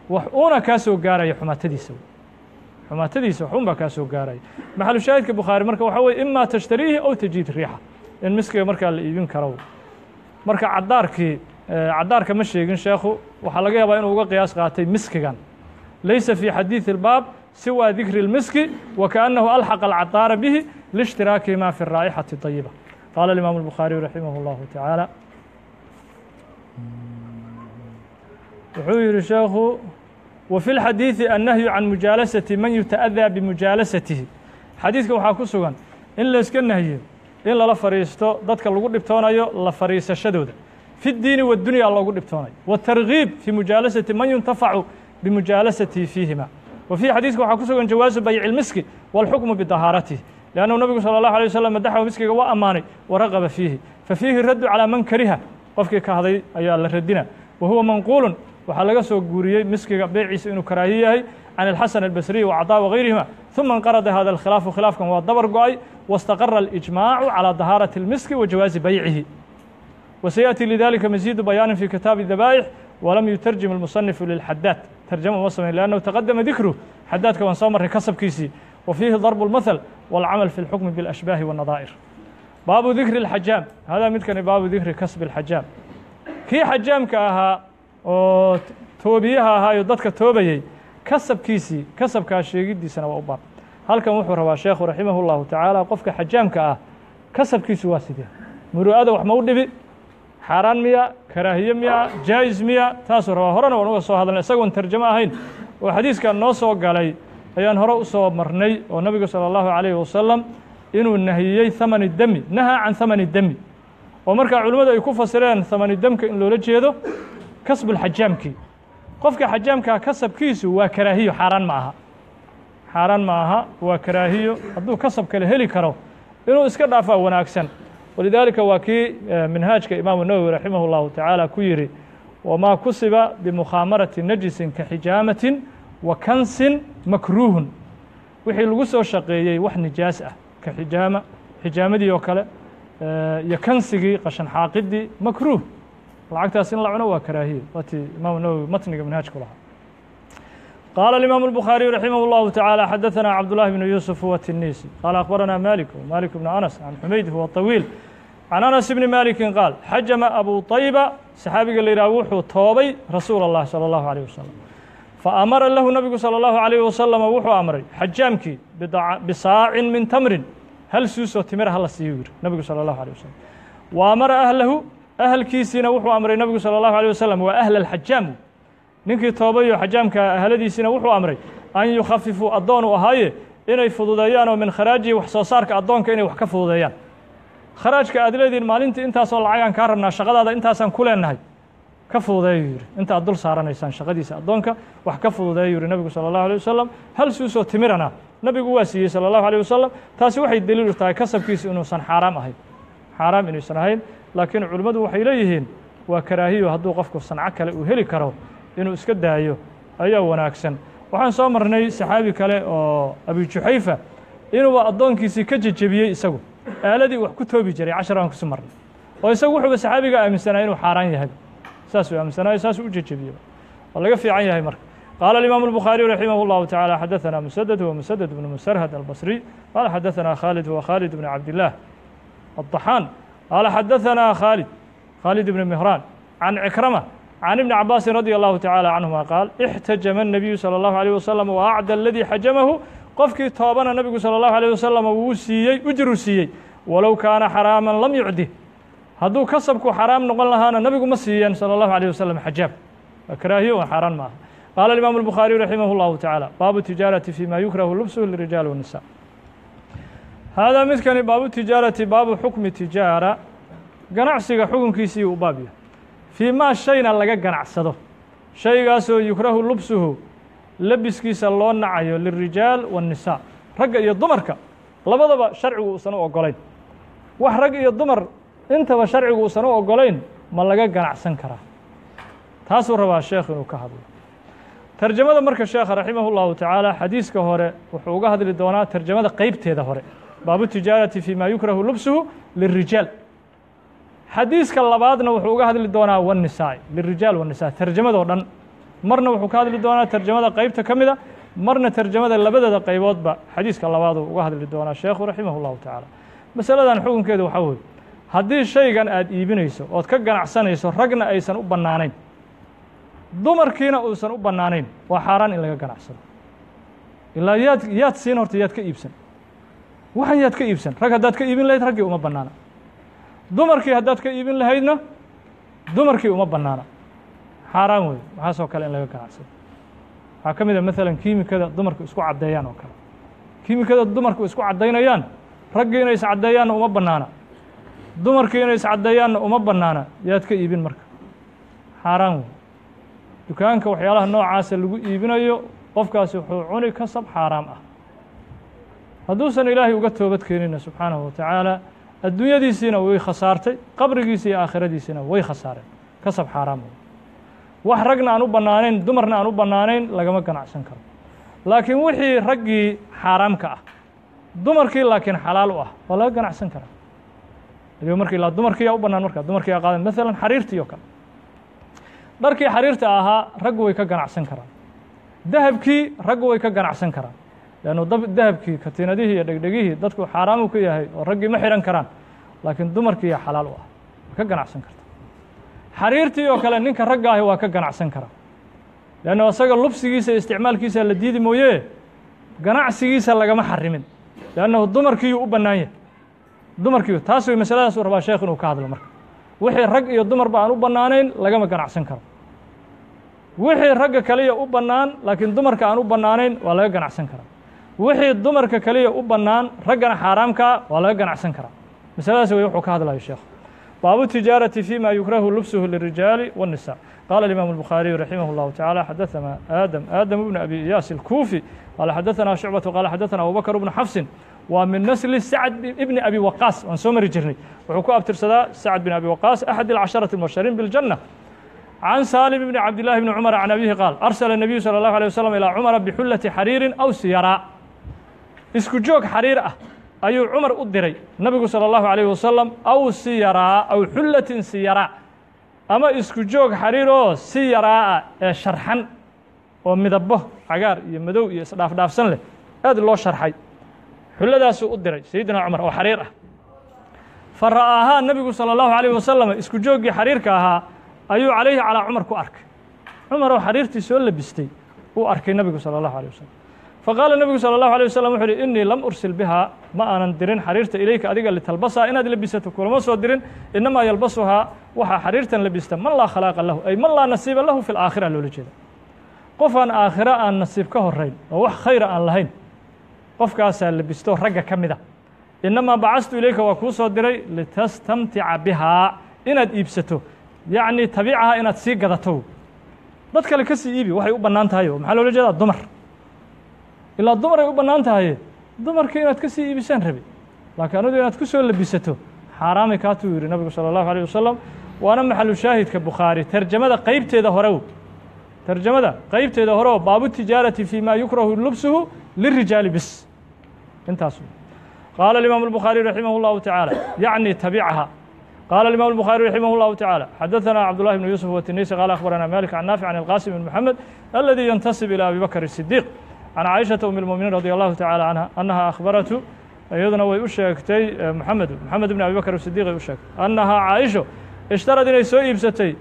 wax uuna kaa soo gaaraya xumaatadiisa wax un baa kaa soo gaaraya maxalu shaahidka bukhaari marka waxaa weye imaa tashtariihi aw tajiid riixa in miskiga markaa la iibin karo marka caddaarka ma sheegin sheekhu waxaa laga yaabaa inuu uga qiyaas qaatay miskigan laysa fii xadiiثi اlbaab siwى dikri الmiski wakaأnnahu alxaqa alcadaara bihi liishtiraakihimaa fi الraa'ixati طayiba qaala imaamu الbukhaariyu raximah اllahu tacaala wuxuu yihi sheekhu وفي الxadيiثi النahyu can mujaalasati man yuta'adaa bimujaalasatihi xadiidka waxaa ku sugan in layska nahyo in lala fariisto dadka lagu dhibtoonayo la fariisashadooda fi الdiini wالdunya loogu dhibtoonayo والtargiib fi mujaalasati man yuntafacu bimujaalasatihi fiihima wa fiihi xadiidka waxaa ku sugan jawaazu bayci اlmiski wاlxukmu biطahaaratihi لأnnahu nabigu salى الlahu عalيه wasalam madaxahu miskiga waa ammaanay waraqaba fiihi fafiihi raddu calىa man kariha qofkii kahday ayaa la radina wa huwa manquulu waxaa laga soo guuriyey miskiga beeciisa inuu karaahiye yahay can الxasan الbasriي وcطاء وغayrihima ثuma انqarada hada الkhilaafu khilaafkan waa dabar go-ay واstaqara الإجmaacu calى dahaaraةi الmiski wa jawaazi baycihi وسيأتي لذلika مزيد بيان في kitaaب الذبائح وlم يترجم المصنف للxadaad ترجمة uma samayn لأnنه تqدمa ذikru xadaadka waan soo marray kasabkiisii وفيهi ضرب المثل والcمل في الحكم بالأشباه والنظائر baabu ذikri الxajaam hada midkani baabu dikri kasb الxajaam kii xajaamka ahaa oo toobiyaha ahaayo dadka toobayey kasabkaa sheegidiisana waa u baab halkan wuxuu rabaa sheekhu raximah الlahu taعaalى qofka xajaamka ah kasabkiisu waa sidee muru'ada wax ma u dhibi xaaraan miya karaahiye miya jaa'iz miya taasuu rabaa horena waan uga soo hadalnay isagoon tarjamo ahayn oo xadiiskan noo soo galay ayaan hore u soo marnay oo nabigu salى الlahu عalيه wasalam inuu nahiyey hamani demi nahaa can hamani demi oo markaa culimmadu ay ku fasireen hamani demka in loola jeedo kasbulxajaamkii qofka xajaamkaa kasabkiisu waa karaahiyo xaaraan ma aha waa karaahiyo hadduu kasab kale heli karo inuu iska dhaafaa wanaagsan walidaalika waa kii minhaajka imaamu nawowi raximah اllahu tacaala ku yihi wamaa kusiba bimukhaamaraةi najisin ka xijaamatin wa kansin makruuhun wixii lagu soo shaqeeyey wax nijaas ah ka xijaamadii oo kale iyo kansigii qashan xaaqidii makruuh lacagtaas in la cuno waa karaahiye waatii imaamu nawowi matniga minhaajku lahaa qaala الimaamu الbukhaariyu raximah اllahu taعaalى xadaثana cabdullahi bnu yuusuf huwa الtinisi qaala akhbarana malik bnu anas can xumayd huwa طawiil can anas bni maliki qaal xajama abu طayba saxaabiga la yidhah wuxuu toobay rasuul اllahi salى الlahu عalيه wasalam faamara lahu nabigu salى الlahu عalيه wasalam wuxuu amray xajaamkii bisaacin min tamrin hal suusoo timira hala siiyu yiri nabigu salى الlahu عalيه wasalam wa amara ahlahu ahalkiisiina wuxuu amray nabigu salى الlahu عalيه wasalam waa ahl اlxajaam ninkii toobayo xajaamka ahladiisiina wuxuu amray an yukhafifuu addoon u ahaaye inay fududeeyaan oo min kharaajihi wax soo saarka addoonka inay wax ka fududeeyaan kharaajka aad leediin maalintii intaasoo lacagaan kaa rabnaa shaqadaada intaasaan ku leenahay ka fududeeyu yihi inta ad dul saaranaysaan shaqadiisa addoonka wax ka fududeeyu yihi nabigu salى الlahu عalيه wasalam hal suusoo timirana nabigu waa siiyey salى الlahu عalيه wasalam taasi waxay daliil u tahay kasabkiisa inuusan xaaraam inuusan ahayn laakiin culimmadu waxay leeyihiin waa karaahiyo hadduu qofku sanco kale uu heli karo inuu iska daayo ayaa wanaagsan waxaan soo marnay saxaabi kale oo abi juxayfa inuuba addoonkiisii ka jejebiyey isagu aaladii wax ku toobi jiray cashar aan kusi marnay oo isagu wuxuuba saxaabiga aaminsanaa inuu xaaraan yahay saasuu aaminsanaayo saasuu u jejebiyey waa laga fiican yahay marka qaala الimaamu الbukhaariyu raximah اllahu taعaalى xadaثana musadد huwa musadد bnu musarhad albasriي qaala xadaثana khaalid huwa khaalid bn cabdillaah الطaxaan qaala xadaثana khaalid bn mihraan can cikrama can ibni cabaasin radي الlahu taعaalى canهuma qaal اxtajama الnabiyu salى الlahu عalيه wasalam وأcdى اladii xajamahu qofkii toobana nabigu salى الlaه عليه wasalam wuu siiyey ujru siiyey walow kaana xaraaman lam yucdi hadduu kasabku xaraam noqon lahaana nabigu ma siiyeen salى الlaه عليه wasalam xajaab waa karaahiyo oo xaaraan maaha qaala الإمام البخاري رحimه الlahu taعالى baabu tijaarati فيma yukrahu lubsuhu lلrijaal والنiساء haadaa midkani baabu tijaarati baabu xukmi tijaara ganacsiga xukunkiisii u baab yahay fii maa shayna laga ganacsado shaygaasoo yukrahu lubsuhu labiskiisa loo nacayo lilrijaal waالnisaa ragga iyo dumarka labadaba sharcigu uusan u ogolayn wax rag iyo dumar intaba sharcigu uusan u ogolayn ma laga ganacsan karaa taasuu rabaa sheekh inuu ka hadlo tarjamada marka sheekha raximah الlahu taعaalى xadiiska hore wuxuu uga hadli doonaa tarjamada qeybteeda hore baabu tijaarati fii ma yukrahu lubsuhu lilrijaal xadiiska labaadna wuxuu uga hadli doonaa والnisaaء lilrijaal والnisaa tarjamadoo dhan marna wuxuu ka hadli doonaa tarjamada qeybta ka mida marna tarjamada labadeeda qayboodba xadiiska labaaduu uga hadli doonaa sheekhu raximah الlahu taعaalى masaladan xukunkeedu waxaa weye haddii shaygan aad iibinayso ood ka ganacsanayso ragna aysan u bannaanayn dumarkiina uusan u bannaanayn waa xaaraan in laga ganacsado ilaa yaad siin horta yaad ka iibsan waxan yaad ka iibsan rag haddaad ka iibin lahayd raggii uma bannaana dumarkii haddaad ka iibin lahaydna dumarkii uma bannaana xaaraan wey waxaasoo kale in laga ganacsado waxaa ka mid a maalan kiimikada dumarku isku caddeeyaan oo kale kiimikada dumarku isku caddaynayaan raggii inay iscaddeeyaanna uma bannaana dumarkii inay iscaddeeyaanna uma bannaana yaad ka iibin marka xaaraan wey dukaanka waxyaalaha noocaasa lagu iibinayo qofkaasi wuxuu cuni kasab xaaraam ah hadduusan ilaahay uga toobad keenina subxaanahu watacaala adduunyadiisiina way khasaartay qabrigiisi iyo aakhiradiisiina way khasaareen kasab xaaraam wax ragna aan u bannaanayn dumarna aan u bannaanayn lagama ganacsan karo laakiin wixii raggii xaaraamka ah dumarkii laakiin xalaal u ah waa laga ganacsan karaa iligo markii ilaa dumarkiiyaa u bannaan markaa dumarkiiyaa qaadan maalan xariirtii oo kale dharkii xariirta ahaa raggu way ka ganacsan karaan dahabkii raggu way ka ganacsan karaan leannu dahabkii katiinadihii iyo dhegdhegihii dadku xaaraamu ka yahay oo raggii ma xihan karaan laakiin dumarkiiya xalaal u ah way ka ganacsan karta xariirtii oo kale ninka ragga ahi waa ka ganacsan karaa leannu asaga lubsigiisa iyo isticmaalkiisa la diidi mooye ganacsigiisa lagama xarimin leannahu dumarkiiyuu u bannaan yahay dumarkiiyu taas way masaladaasuu rabaa sheekh inuu ka hadlo marka wixii rag iyo dumarba aan u bannaanayn lagama ganacsan karo wixii ragga kaliya u bannaan laakiin dumarka aan u bannaanayn waa laga ganacsan karaa wixii dumarka kaliya u bannaan raggana xaaraamkaa waa laga ganacsan karaa masaladaas wey wuxuu ka hadlayo sheekhu baabu tijaarati fيma yukrahu lubsuhu lلrijaali والnisaa qaala الإimam الbukhaariyu raximah الlahu taعaalى xadaثana aadam bn abi iyaas الkuufi qaala xadaثana shucbaةu qaala xadaثana abubakr bnu xafsin waa min nasli sacd ibni abi waqaas waan soo mari jirnay wuxuu ku abtirsadaa sacd bin abi waqaas axad الcasharaةi الmubashariin biاljanة can saalim bni cabdillahi bni cumar can abihi qaal arsala الnabiyu salى الlahu عalيه waslm ilىa cumara bixullati xariirin aw siyaraa isku joog xariir ah ayuu cumar u diray nabigu salى الlahu عalيه wasalam aw siyaraa aw xullatin siyaraa ama isku joog xariir oo siyaraa ee sharxan oo midabo cagaar iyo madow iyo isdhaafdhaafsan leh aad loo sharxay xulladaasuu u diray sayidina cumar oo xariir ah fa ra'aahaa nebigu salى الlahu عalيه wasalam isku jooggii xariirka ahaa ayuu calayhi calaa cumar ku arkay cumar oo xariirtii soo labistay uu arkay nebigu salى الlahu عalيه wasalam faqaala nebigu salى الlahu عalيه wasalam wuxu uhi innii lam ursil bihaa ma aanan dirin xariirta ilayka adiga litalbasaa inaad labisato kulama soo dirin inamaa yalbasuhaa waxaa xariirtan labista man laa khalaaqa lahu ay man laa nasiiba lahu fi laakhira loola jeeda qof aan aakhira aan nasiib ka horayn oo wax khayra aan lahayn qofkaasaa labisto ragga ka mida inamaa bacastu ilayka waa kuu soo diray litastamtica bihaa inaad iibsato yacni tabiicaha inaad sii gadato dad kale ka sii iibi waxay u bannaan tahay oo maxaa loola jeedaa dumar ilaa dumar ay u bannaan tahay dumarkii inaad ka sii iibisaan rabi laakiin anidu inaad ku soo labisato xaaraamay kaatuu yidhi nabigu salى الlahu عalيه wasalam waana maxalu shaahidka bukhaari tarjamada qeybteeda horew tarjamada qeybteeda hore oo baabu tijaarati fii ma yukrahu lubsuhu lilrijaali bis intaas qaala الإimaamu الbukhaariي raximah الlahu taعaalى yacni tabicaha qaala الإimam الbukhaariي raximah الlahu taعaalى xadaثana cabdullahi bn yuusuf watinisi qaala akhbarana malik can naafic can الqasim bn moxamed aladi yantasib ilى abi bakr الsidiiq can caaishaةa um اlmuminiin radi allahu taعaalى canha annaha akhbaratu iyaduna way u sheegtay moxamed bn abi bakr sidiq ay u sheegtay annahaa caaisho ishtarad inay soo iibsatay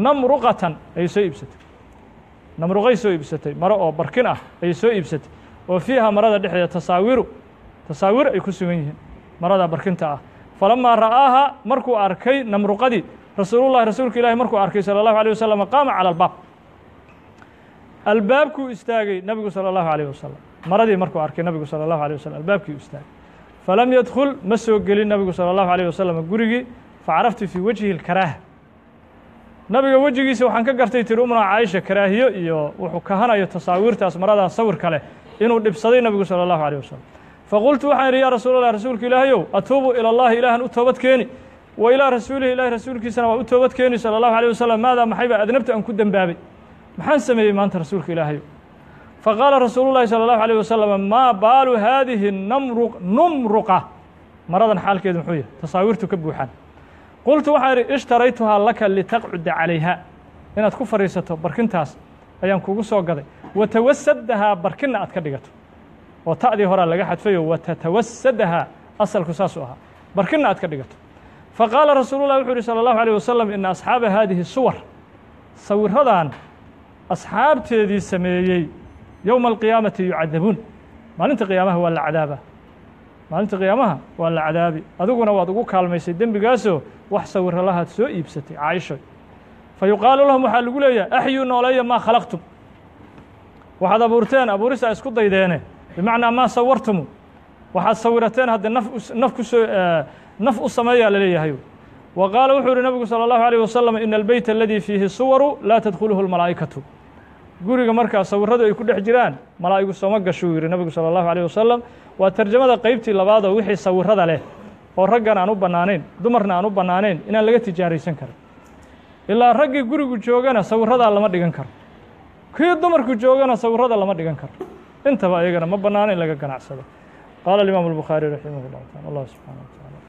namruqatan ayay soo iibsatay namruqay soo iibsatay maro oo barkin ah ayay soo iibsatay oo fiiha marada dhexdeeda tasaawiir ay ku sugan yihiin marada barkinta ah falamaa ra'aaha markuu arkay namruqadii rasuulullahi rasuulka ilaahi markuu arkay salى الlahu عalيه wasalam qaama calى albaab albaabkuu istaagay nabigu salى الlahu عalيه wasalam maradii markuu arkay nabigu salى الlahu عalيه wasalam albaabkii u istaagay falam yadkul ma soo gelin nabigu salى الlahu عalيه wasalam gurigii facaraftu fii wajhi اlkaraaha nabiga wejigiisa waxaan ka gartay tiri umna caaisha karaahiyo iyo wuxuu kahanayo tasaawiirtaas maradaa sawirka leh inuu dhibsaday nabigu salى الlahu عalيه wasalam faqultu waxaan idhi yaa rasuul allah rasuulka ilaahayow atuubu ilى اllahi ilaahan u toobad keeni wa ilaa rasuulihi ilahi rasuulkiisana waa u toobad keeni salى الlahu عalيه wasalam maadaa maxayba adnabta aan ku dembaabay maxaan sameeyey maanta rasuulka ilaahayow faqaala rasuulu llahi salى الlahu عalيه wasalam maa baalu haadihi numruqa maradan xaalkeedu muxuu yahay tasaawiirtu ka buuxaan qultu waxaan idhi ishtaraytuhaa laka litaqcuda calayha inaad ku fadhiisato barkintaas ayaan kugu soo gaday watawasadahaa barkinna aad ka dhigato oo ta'dii horaa laga xadfayo watatawasadahaa asalku saasuu ahaa barkinna aad ka dhigato faqaala rasuulu llahi wuxuu yihi salى الlahu عalيه wasalam ina asxaaba haadihi suwar sawiradan asxaabteedii sameeyey yowma alqiyaamati yucadabuun maalinta qiyaamaha waa la cadaabaa maalinta qiyaamaha waa la cadaabi adiguna waad ugu kaalmaysay dembigaasoo wax sawiro lahaad soo iibsatay caaishoy fa yuqaalu lahum waxaa lagu leeyahay axyuu nooleeya maa khalaqtum waxaad abuurteen abuurisa isku daydeene bimacnaa maa sawartumu waxaad sawirateen haddee naf u sameeyaa la leeyahay wa qaala wuxuu yihi nabigu salى الlahu عalيه wasalam ina albeyt aladii fiihi suwaru laa tadkhuluhu اlmalaa'ikatu guriga markaa sawiradu ay ku dhex jiraan malaa'igu sooma gashuu yihi nabigu salى الlahu عalيه wasalam waa tarjamada qeybtii labaadoo wixii sawirada leh oo raggan aan u bannaanayn dumarna aan u bannaanayn inaan laga tijaaraysan karin ilaa raggii gurigu joogana sawiradaa lama dhigan karo kii dumarku joogana sawirada lama dhigan karo intaba ayagana ma bannaana in laga ganacsado qaala الimaamu الbukhaarي raximah الlahu taala allah subxaanaه wa taعala